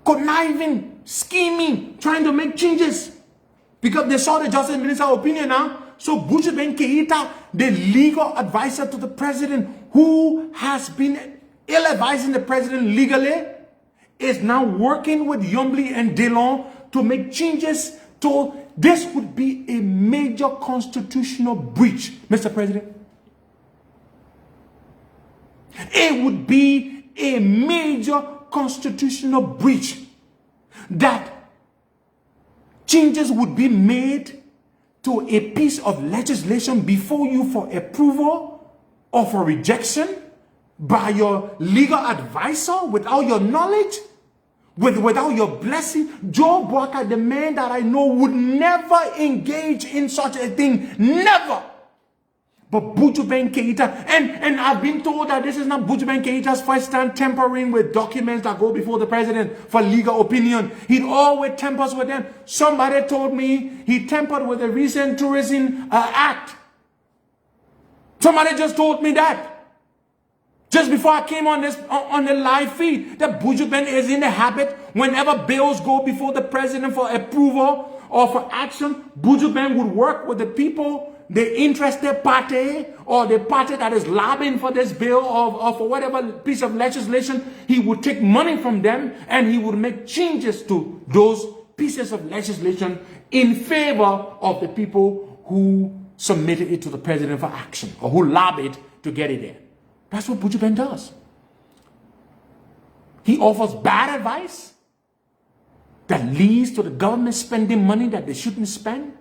conniving, scheming, trying to make changes, because they saw the Justice Minister's opinion now. So Buju Keita, the legal advisor to the President, who has been ill-advising the President legally, is now working with Youngly and Dillon to make changes to this. Would be a major constitutional breach, Mr. President. It would be a major constitutional breach that changes would be made to a piece of legislation before you for approval or for rejection by your legal advisor without your knowledge, without your blessing. Joe Walker, the man that I know, would never engage in such a thing. Never. But Buju Keita, and I've been told that this is not Buju Keita's first time tampering with documents that go before the President for legal opinion. He always tampers with them. Somebody told me he tampered with the recent Tourism Act. Somebody just told me that. Just before I came on the live feed, that Buju is in the habit, whenever bills go before the President for approval or for action, Buju would work with the people, the interested party, or the party that is lobbying for this bill or for whatever piece of legislation. He would take money from them and he would make changes to those pieces of legislation in favor of the people who submitted it to the President for action or who lobbied to get it there. That's what Buju does. He offers bad advice that leads to the government spending money that they shouldn't spend.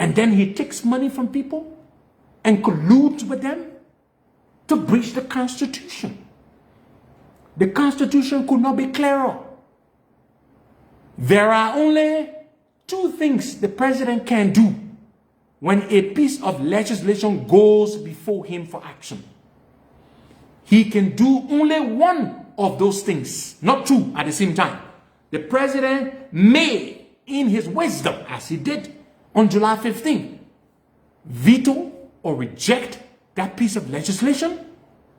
And then he takes money from people and colludes with them to breach the Constitution. The Constitution could not be clearer. There are only two things the President can do when a piece of legislation goes before him for action. He can do only one of those things, not two at the same time. The President may, in his wisdom, as he did on July 15th, veto or reject that piece of legislation,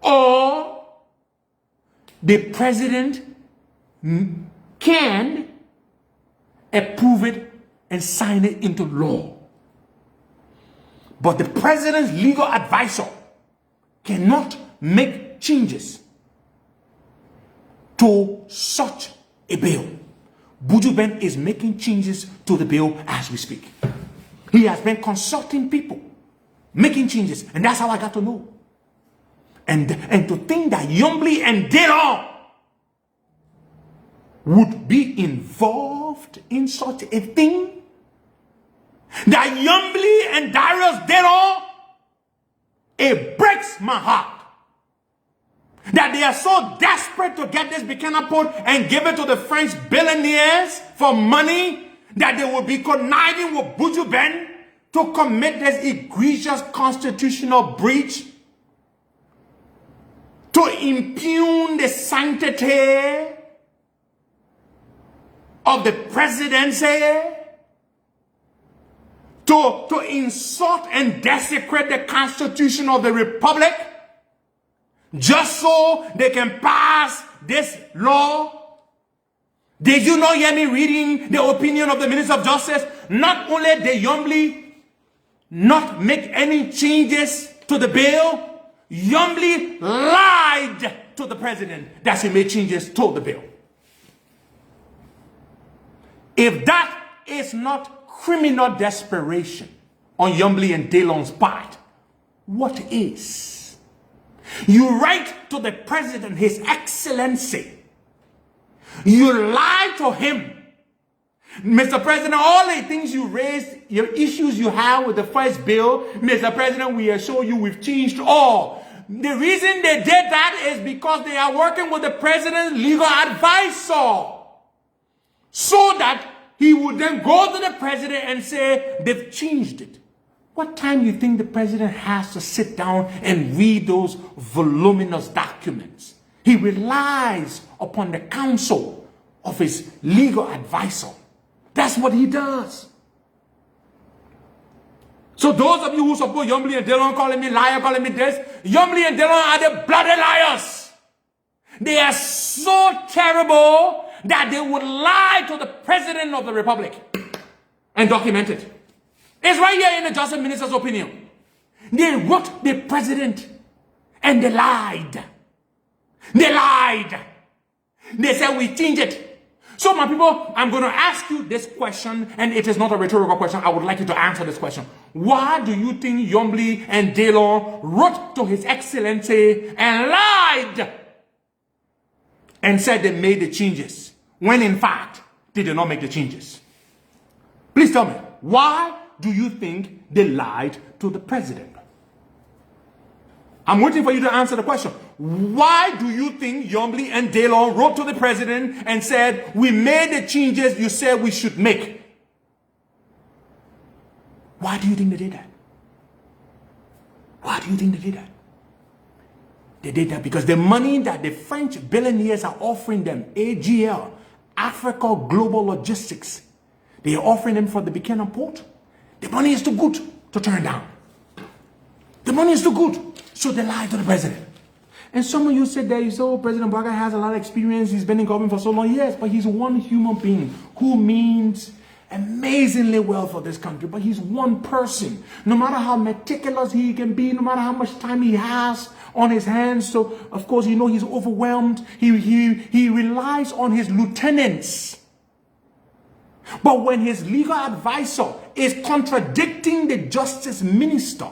or the President can approve it and sign it into law. But the President's legal advisor cannot make changes to such a bill. Buju Ben is making changes to the bill as we speak. He has been consulting people, making changes, and that's how I got to know. And to think that Yombli and Dillon would be involved in such a thing, that Yombli and Darius Dillon, it breaks my heart that they are so desperate to get this Buchanan Port and give it to the French billionaires for money that they will be conniving with Buju Ben to commit this egregious constitutional breach, to impugn the sanctity of the presidency, to insult and desecrate the Constitution of the Republic, just so they can pass this law. Did you not hear me reading the opinion of the Minister of Justice? Not only did Yombli not make any changes to the bill, Yombli lied to the president that he made changes to the bill. If that is not criminal desperation on Yombli and Dillon's part, what is? You write to the president, His Excellency. You lie to him. Mr. President, all the things you raised, your issues you have with the first bill, Mr. President, we assure you we've changed all. The reason they did that is because they are working with the president's legal advisor, so that he would then go to the president and say, they've changed it. What time do you think the president has to sit down and read those voluminous documents? He relies upon the counsel of his legal advisor. That's what he does. So those of you who support Yombli and Dillon, calling me liar, calling me this, Yombli and Dillon are the bloody liars. They are so terrible that they would lie to the president of the republic and document it. It's right here in the Justice Minister's opinion. They wrote the president and they lied. They lied. They said we changed it. So my people, I'm going to ask you this question, and it is not a rhetorical question. I would like you to answer this question. Why do you think Yombli and Dillon wrote to His Excellency and lied and said they made the changes, when in fact they did not make the changes? Please tell me, why do you think they lied to the president? I'm waiting for you to answer the question. Why do you think Yombli and Dillon wrote to the president and said, we made the changes you said we should make? Why do you think they did that? Why do you think they did that? They did that because the money that the French billionaires are offering them, AGL, Africa Global Logistics, they are offering them for the Buchanan Port. The money is too good to turn down. The money is too good. So they lied to the president. And some of you said that, you said, oh, President Baga has a lot of experience. He's been in government for so long. Yes, but he's one human being who means amazingly well for this country. But he's one person. No matter how meticulous he can be, no matter how much time he has on his hands. So, of course, you know he's overwhelmed. He relies on his lieutenants. But when his legal advisor is contradicting the justice minister,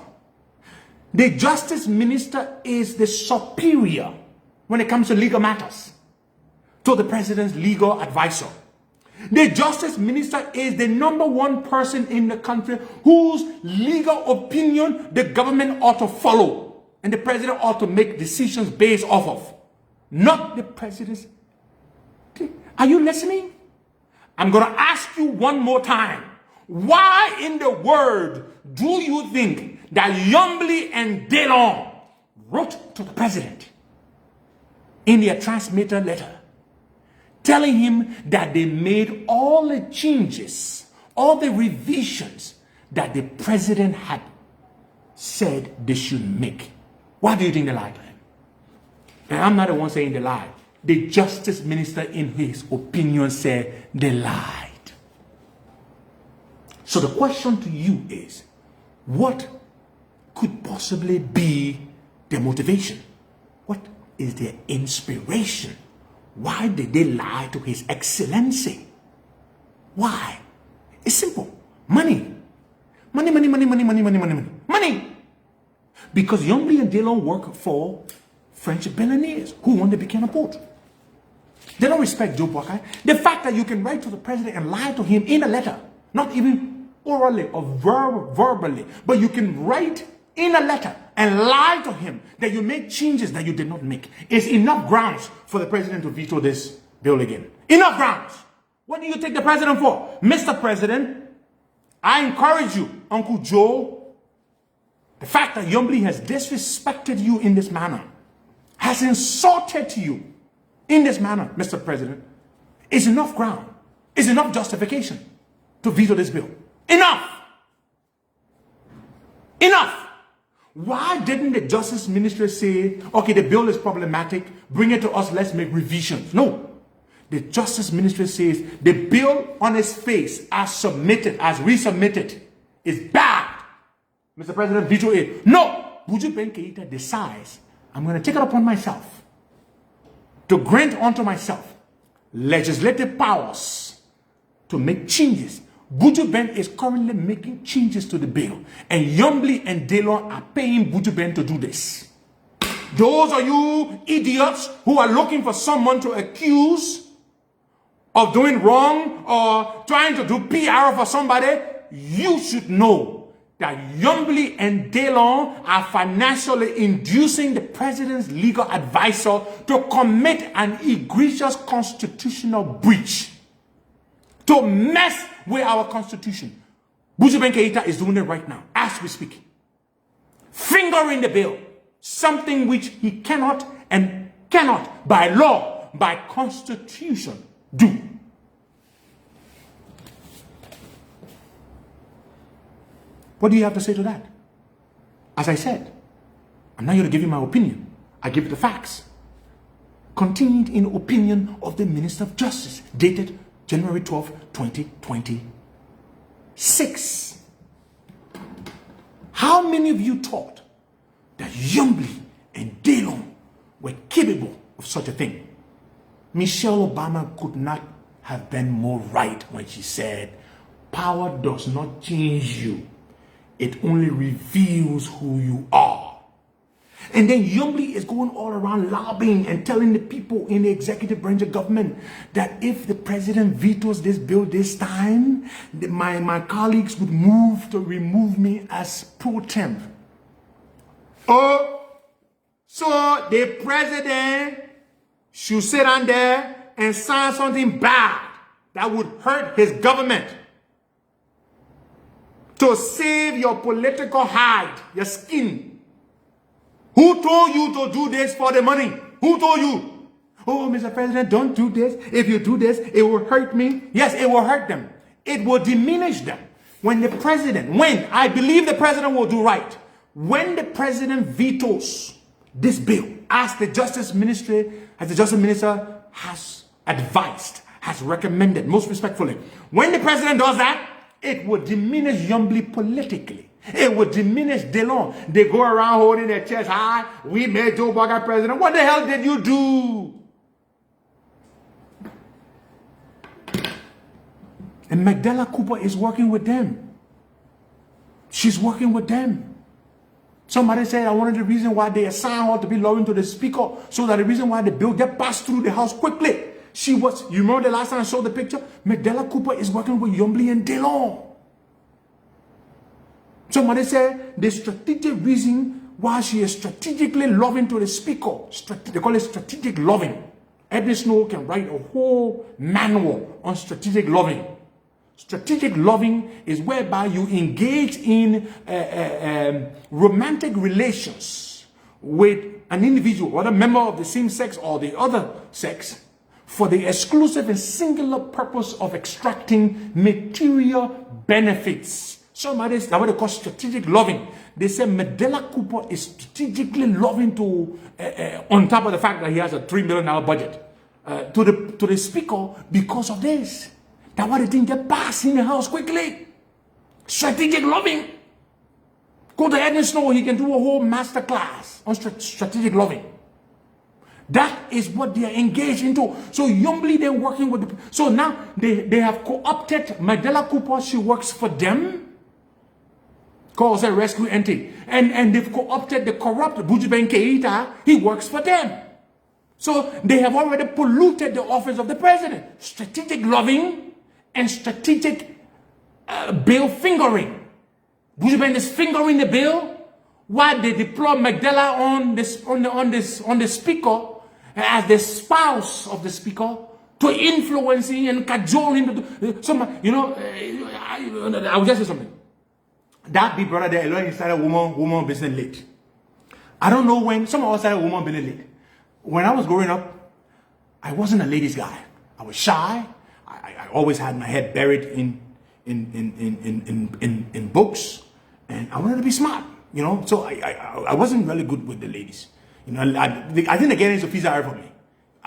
the justice minister is the superior when it comes to legal matters to the president's legal advisor. The justice minister is the #1 person in the country whose legal opinion the government ought to follow and the president ought to make decisions based off of, not the president's. Are you listening? I'm going to ask you one more time. Why in the world do you think that Yombli and Dillon wrote to the president in their transmitter letter telling him that they made all the changes, all the revisions that the president had said they should make? Why do you think they lied to him? And I'm not the one saying they lied. The justice minister in his opinion said they lied. So the question to you is, what could possibly be their motivation? What is their inspiration? Why did they lie to His Excellency? Why? It's simple. Money. Money, money, money, money, money, money, money, money. Money. Because Yombly and Dillon work for French billionaires who want to become a port. They don't respect Joe Buckeye. The fact that you can write to the president and lie to him in a letter, not even orally or verbally, but you can write in a letter and lie to him that you make changes that you did not make, is enough grounds for the president to veto this bill again. Enough grounds. What do you take the president for? Mr. President, I encourage you, Uncle Joe, the fact that Yombly has disrespected you in this manner, has insulted you in this manner, Mr. President, is enough ground, is enough justification to veto this bill. Enough! Enough! Why didn't the Justice Ministry say, okay, the bill is problematic, bring it to us, let's make revisions? No. The Justice Ministry says the bill on its face, as submitted, as resubmitted, is bad. Mr. President, veto it. No! Buju Ben Keita decides, I'm going to take it upon myself to grant unto myself legislative powers to make changes. Buju Ben is currently making changes to the bill, and Yombly and Dillon are paying Buju Ben to do this. Those of you idiots who are looking for someone to accuse of doing wrong or trying to do PR for somebody, you should know that Yombly and Dillon are financially inducing the president's legal advisor to commit an egregious constitutional breach, to mess with our constitution. Buju Ben Keita is doing it right now, as we speak. Fingering the bill, something which he cannot and cannot, by law, by constitution, do. What do you have to say to that? As I said, I'm not here to give you my opinion. I give you the facts. Contained in opinion of the Minister of Justice, dated January 12, 2026. How many of you thought that Yombly and Dillon were capable of such a thing? Michelle Obama could not have been more right when she said, power does not change you. It only reveals who you are. And then Yombly is going all around lobbying and telling the people in the executive branch of government that if the president vetoes this bill this time, my colleagues would move to remove me as pro temp. Oh, so the president should sit down there and sign something bad that would hurt his government to save your political hide, your skin. Who told you to do this for the money? Who told you? Oh, Mr. President, don't do this. If you do this, it will hurt me. Yes, it will hurt them. It will diminish them. When the president, I believe the president will do right. When the president vetoes this bill, as the Justice Ministry, as the Justice Minister has advised, has recommended, most respectfully, when the president does that, it would diminish Yombly politically. It would diminish Dillon. They go around holding their chest high. We made Joe Biden president. What the hell did you do? And Magdala Cooper is working with them. She's working with them. Somebody said, one of the reasons why they assigned her to be loyal to the speaker, so that the reason why the bill get passed through the House quickly. She was, you remember the last time I showed the picture? Magdala Cooper is working with Yombly and Dillon. Somebody said the strategic reason why she is strategically loving to the speaker, they call it strategic loving. Edwin Snow can write a whole manual on strategic loving. Strategic loving is whereby you engage in romantic relations with an individual, whether a member of the same sex or the other sex, for the exclusive and singular purpose of extracting material benefits. Somebody, that's what they call strategic loving. They say Magdala Cooper is strategically loving to, on top of the fact that he has a $3 million budget, to the speaker because of this. That's why they didn't get passed in the House quickly. Strategic loving. Go to Edwin Snow, he can do a whole master class on strategic loving. That is what they are engaged into. So Yombly, they're working with the, so now they have co-opted Magdala Cooper. She works for them, calls a rescue entity, and they've co-opted the corrupt Bujuben Keita. He works for them. So they have already polluted the office of the president. Strategic loving and strategic bill fingering. Bujuben is fingering the bill while they deploy Magdala on the speaker as the spouse of the speaker to influence him and cajole him to do some, you know. I will just say something. That big brother there alone started woman business late. I don't know when some of us started woman business late. When I was growing up, I wasn't a ladies guy. I was shy. I always had my head buried in books, and I wanted to be smart, you know. So I wasn't really good with the ladies. You know, I think the getting Sophie's are for me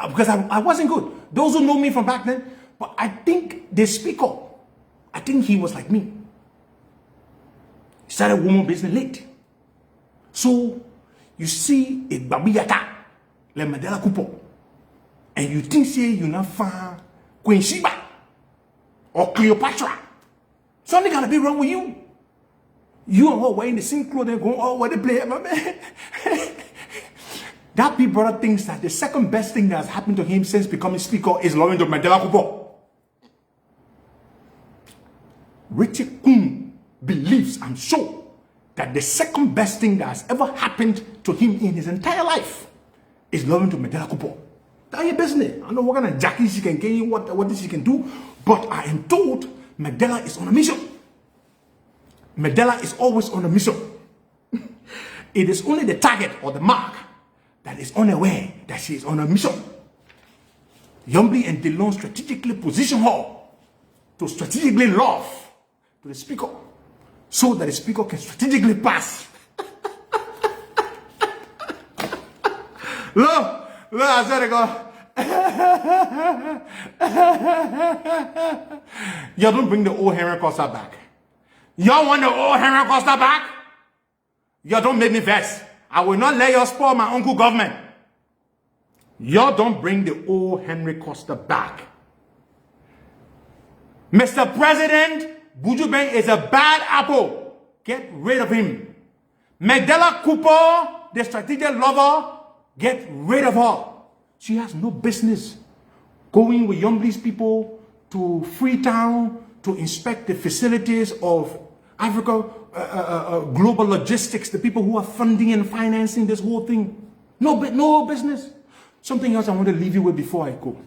because I wasn't good. Those who know me from back then, but I think the speaker, I think he was like me. He started woman business late. So you see a babiyata, le Magdala Cooper, and you think say you not far Queen Sheba or Cleopatra. Something gotta be wrong with you. You and her wearing the same clothes and going, oh, what they play, my man. That big brother thinks that the second best thing that has happened to him since becoming speaker is loving to Magdala Cooper. Richie Kun believes, I'm sure, that the second best thing that has ever happened to him in his entire life is loving to Magdala Cooper. That's your business. I don't know what kind of jacket she can gain, what she can do, but I am told Magdala is on a mission. Magdala is always on a mission. It is only the target or the mark that is unaware that she is on a mission. Yombly and Dillon strategically position her to strategically love to the speaker so that the speaker can strategically pass. Look, I said it, God. Y'all don't bring the old Henry Costa back. Y'all want the old Henry Costa back? Y'all don't make me vex. I will not let y'all spoil my uncle government. Y'all don't bring the old Henry Costa back. Mr. President, Bujuben is a bad apple. Get rid of him. Magdala Cooper, the strategic lover, get rid of her. She has no business going with Yombly's people to Freetown to inspect the facilities of Africa, global logistics, the people who are funding and financing this whole thing. No business. Something else I want to leave you with before I go.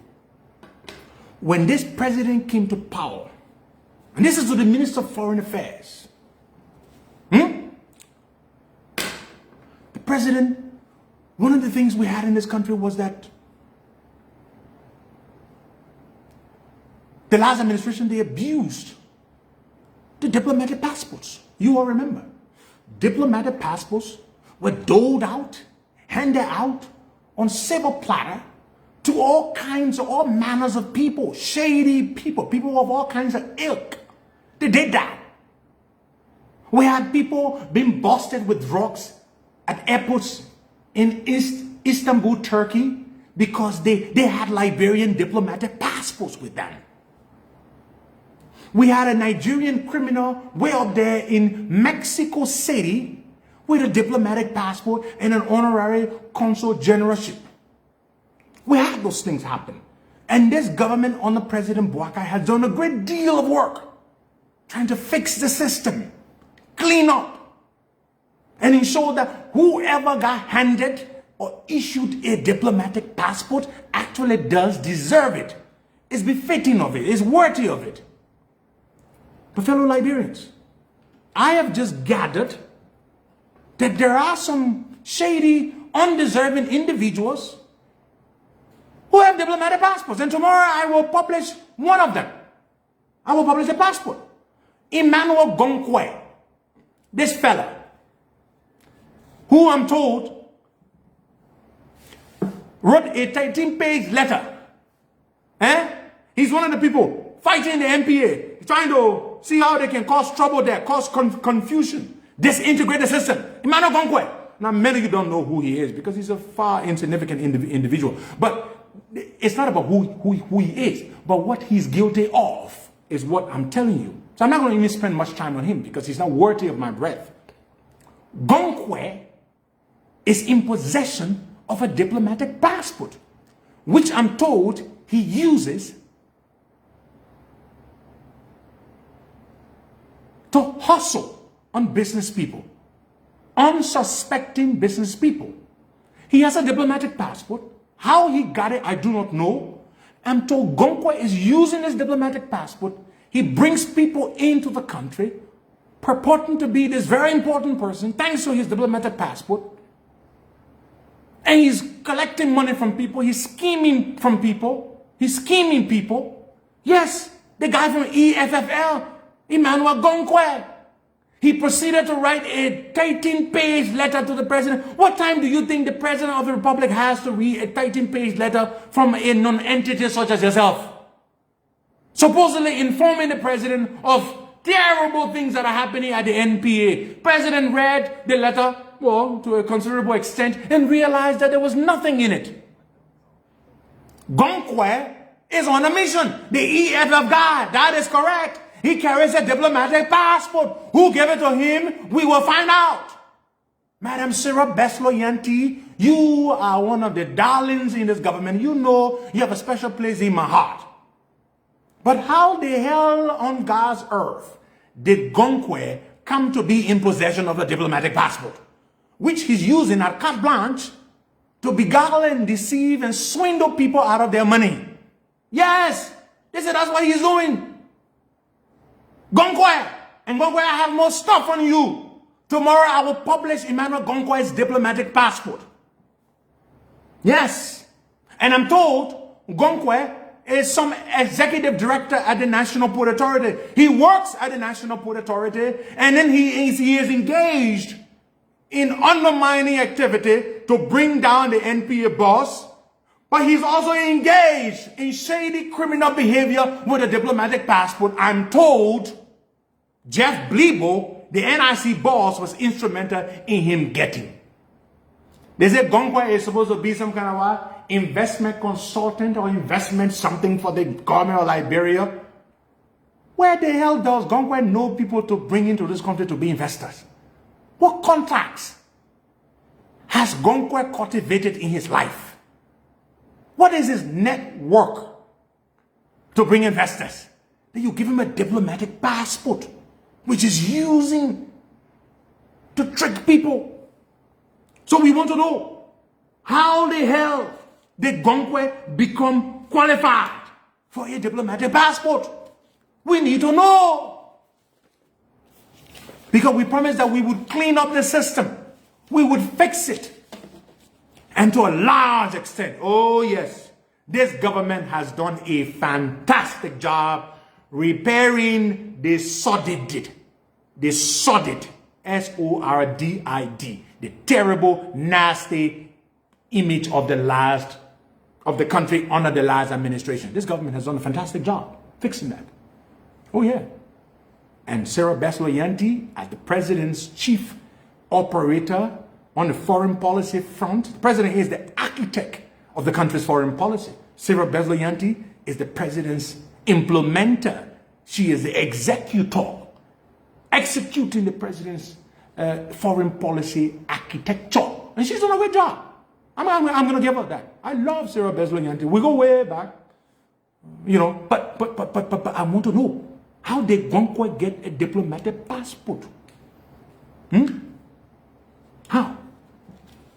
When this president came to power, and this is to the Minister of Foreign Affairs, the president, one of the things we had in this country was that the last administration, they abused the diplomatic passports. You all remember. Diplomatic passports were doled out, handed out on silver platter to all manners of people, shady people, people of all kinds of ilk. They did that. We had people being busted with drugs at airports in Istanbul, Turkey, because they had Liberian diplomatic passports with them. We had a Nigerian criminal way up there in Mexico City with a diplomatic passport and an honorary consul generalship. We had those things happen. And this government under President Bouakai has done a great deal of work trying to fix the system, clean up, and ensure that whoever got handed or issued a diplomatic passport actually does deserve it, is befitting of it, is worthy of it. But fellow Liberians, I have just gathered that there are some shady, undeserving individuals who have diplomatic passports. And tomorrow I will publish one of them. I will publish a passport. Emmanuel Gonkwe, this fella, who I'm told wrote a 13-page letter. He's one of the people fighting the MPA, trying to see how they can cause trouble there, cause confusion, disintegrate the system. Emmanuel Gonkwe. Now, many of you don't know who he is because he's a far insignificant individual. But it's not about who he is, but what he's guilty of is what I'm telling you. So I'm not going to even spend much time on him because he's not worthy of my breath. Gonkwe is in possession of a diplomatic passport, which I'm told he uses to hustle on business people, unsuspecting business people. He has a diplomatic passport. How he got it, I do not know. I'm told Gonkwe is using his diplomatic passport. He brings people into the country, purporting to be this very important person, thanks to his diplomatic passport. And he's collecting money from people. He's scheming from people. He's scheming people. Yes, the guy from EFFL, Emmanuel Gonkwe. He proceeded to write a 13-page letter to the president. What time do you think the president of the republic has to read a 13-page letter from a non-entity such as yourself? Supposedly informing the president of terrible things that are happening at the NPA. President read the letter, well, to a considerable extent, and realized that there was nothing in it. Gonkwe is on a mission. The EFF guy, that is correct. He carries a diplomatic passport. Who gave it to him? We will find out. Madam Sarah Besloyanti, you are one of the darlings in this government. You know you have a special place in my heart. But how the hell on God's earth did Gonkwe come to be in possession of a diplomatic passport, which he's using at carte blanche to beguile and deceive and swindle people out of their money? Yes, they said that's what he's doing. Gonkwe, and Gonkwe, I have more stuff on you. Tomorrow I will publish Emmanuel Gonkwe's diplomatic passport. Yes, and I'm told Gonkwe is some executive director at the National Port Authority. He works at the National Port Authority, and then he is engaged in undermining activity to bring down the NPA boss. But he's also engaged in shady criminal behavior with a diplomatic passport. I'm told Jeff Blebo, the NIC boss, was instrumental in him getting. They say Gonkwe is supposed to be some kind of what? Investment consultant or investment something for the government of Liberia. Where the hell does Gonkwe know people to bring into this country to be investors? What contacts has Gonkwe cultivated in his life? What is his network to bring investors? Then you give him a diplomatic passport, which is using to trick people. So we want to know, how the hell did Gonkwe become qualified for a diplomatic passport? We need to know. Because we promised that we would clean up the system. We would fix it. And to a large extent, oh yes, this government has done a fantastic job repairing the sordid, S-O-R-D-I-D, the terrible, nasty image of the country under the last administration. This government has done a fantastic job fixing that. Oh yeah. And Sarah Besloyanti, as the president's chief operator on the foreign policy front, the president is the architect of the country's foreign policy. Sarah Besloyanti is the president's implementer. She is the executor, executing the president's foreign policy architecture. And she's done a great job. I'm going to give her that. I love Sarah Besloyanti. We go way back. You know, but I want to know, how did Gonkwe get a diplomatic passport? How?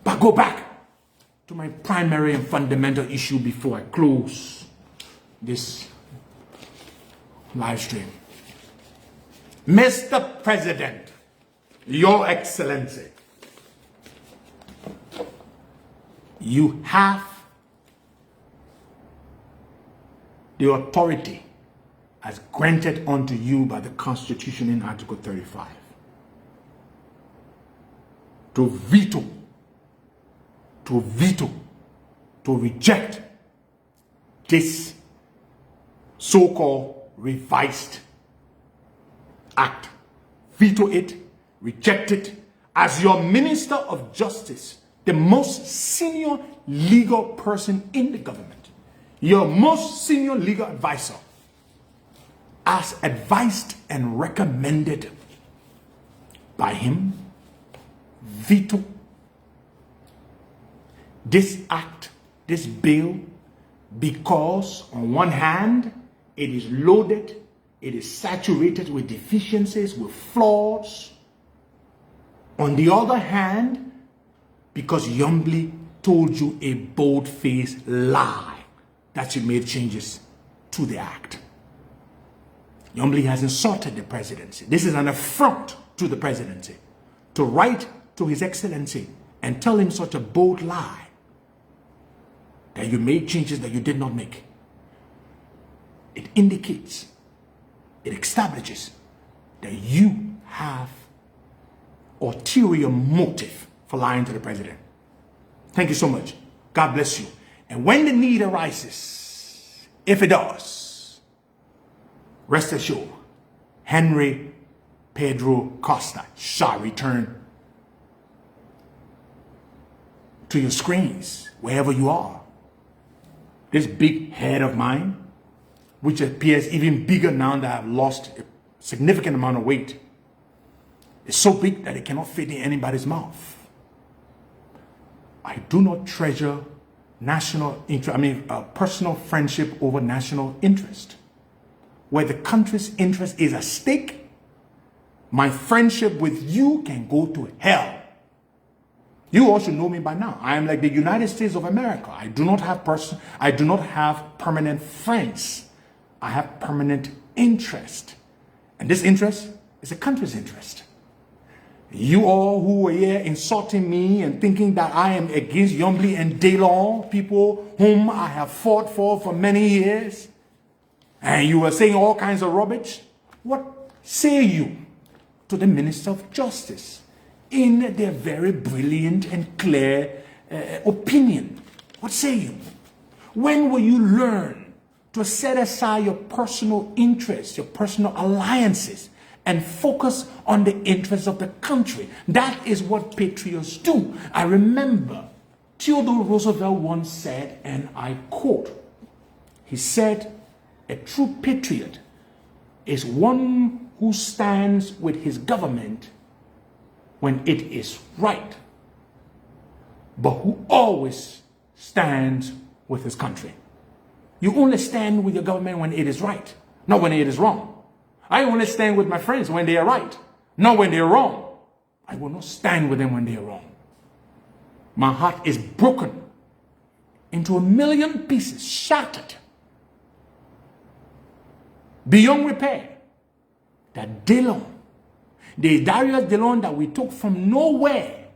But go back to my primary and fundamental issue before I close this live stream. Mr. President, Your Excellency, you have the authority as granted unto you by the Constitution in Article 35 to veto, to reject this so-called revised act. Veto it, reject it, as your Minister of Justice, the most senior legal person in the government, your most senior legal advisor, as advised and recommended by him, veto this act, this bill, because on one hand, it is loaded, it is saturated with deficiencies, with flaws. On the other hand, because Yombli told you a bold-faced lie that you made changes to the act. Yombli has insulted the presidency. This is an affront to the presidency. To write to His Excellency and tell him such a bold lie that you made changes that you did not make. It indicates, it establishes that you have ulterior motive for lying to the president. Thank you so much. God bless you. And when the need arises, if it does, rest assured, Henry Pedro Costa shall return to your screens, wherever you are. This big head of mine, which appears even bigger now that I've lost a significant amount of weight, is so big that it cannot fit in anybody's mouth. I do not treasure personal friendship over national interest. Where the country's interest is at stake, my friendship with you can go to hell. You all should know me by now. I am like the United States of America. I do not have permanent friends. I have permanent interest. And this interest is the country's interest. You all who are here insulting me and thinking that I am against Yombli and Dillon, people whom I have fought for many years, and you are saying all kinds of rubbish, what say you to the Minister of Justice in their very brilliant and clear opinion? What say you? When will you learn to set aside your personal interests, your personal alliances, and focus on the interests of the country? That is what patriots do. I remember Theodore Roosevelt once said, and I quote, he said, "A true patriot is one who stands with his government when it is right, but who always stands with his country." You only stand with your government when it is right, not when it is wrong. I only stand with my friends when they are right, not when they are wrong. I will not stand with them when they are wrong. My heart is broken into a million pieces, shattered beyond repair, that Dillon, the Darius Dillon that we took from nowhere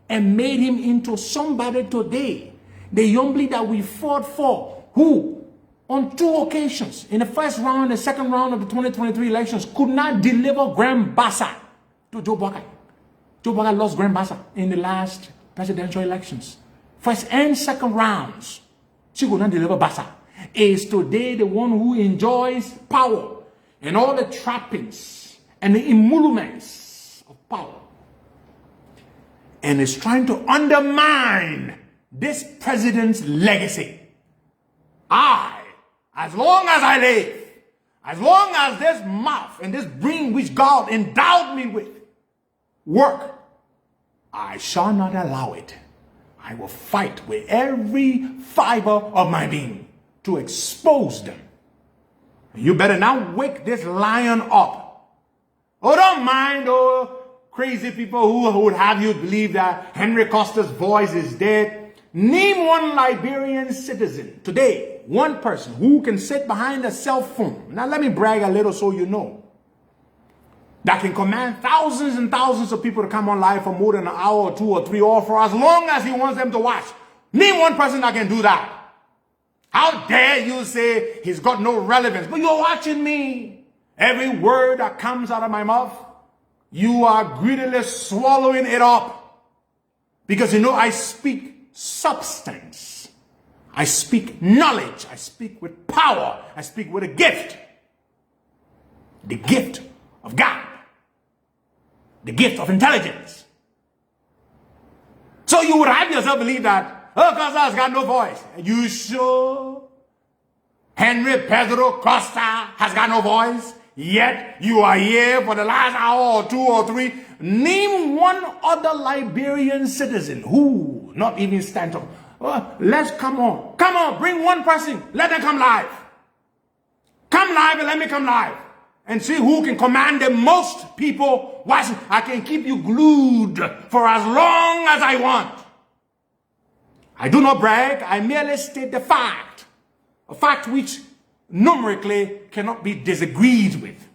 and made him into somebody today, the Yombli that we fought for, who on 2 occasions, in the first round and the second round of the 2023 elections, could not deliver Grand Bassa to Joe Biden. Joe Biden lost Grand Bassa in the last presidential elections. First and second rounds, she could not deliver Bassa. Is today the one who enjoys power and all the trappings and the emoluments of power, and is trying to undermine this president's legacy. As long as I live, as long as this mouth and this brain which God endowed me with work, I shall not allow it. I will fight with every fiber of my being to expose them. You better now wake this lion up. Oh, don't mind, crazy people who would have you believe that Henry Costa's voice is dead. Name one Liberian citizen today, one person who can sit behind a cell phone. Now let me brag a little so you know. That can command thousands and thousands of people to come on live for more than an hour or 2 or 3 or for as long as he wants them to watch. Name one person that can do that. How dare you say he's got no relevance? But you're watching me. Every word that comes out of my mouth, you are greedily swallowing it up. Because you know I speak substance. I speak knowledge. I speak with power. I speak with a gift. The gift of God. The gift of intelligence. So you would have yourself believe that, oh, Costa has got no voice. Are you sure Henry Pedro Costa has got no voice? Yet you are here for the last hour or 2 or 3. Name one other Liberian citizen who not even stand up. Let's come on, bring one person. Let them come live. Come live and let me come live. And see who can command the most people watching. I can keep you glued for as long as I want. I do not brag. I merely state the fact. A fact which numerically cannot be disagreed with.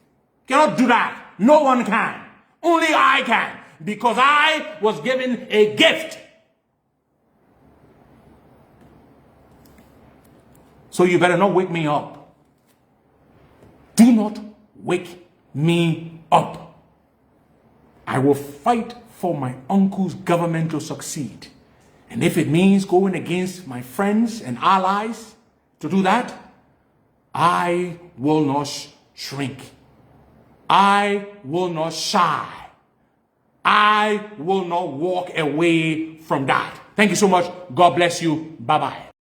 Cannot do that. No one can. Only I can. Because I was given a gift. So you better not wake me up. Do not wake me up. I will fight for my uncle's government to succeed. And if it means going against my friends and allies to do that, I will not shrink. I will not shy. I will not walk away from that. Thank you so much. God bless you. Bye-bye.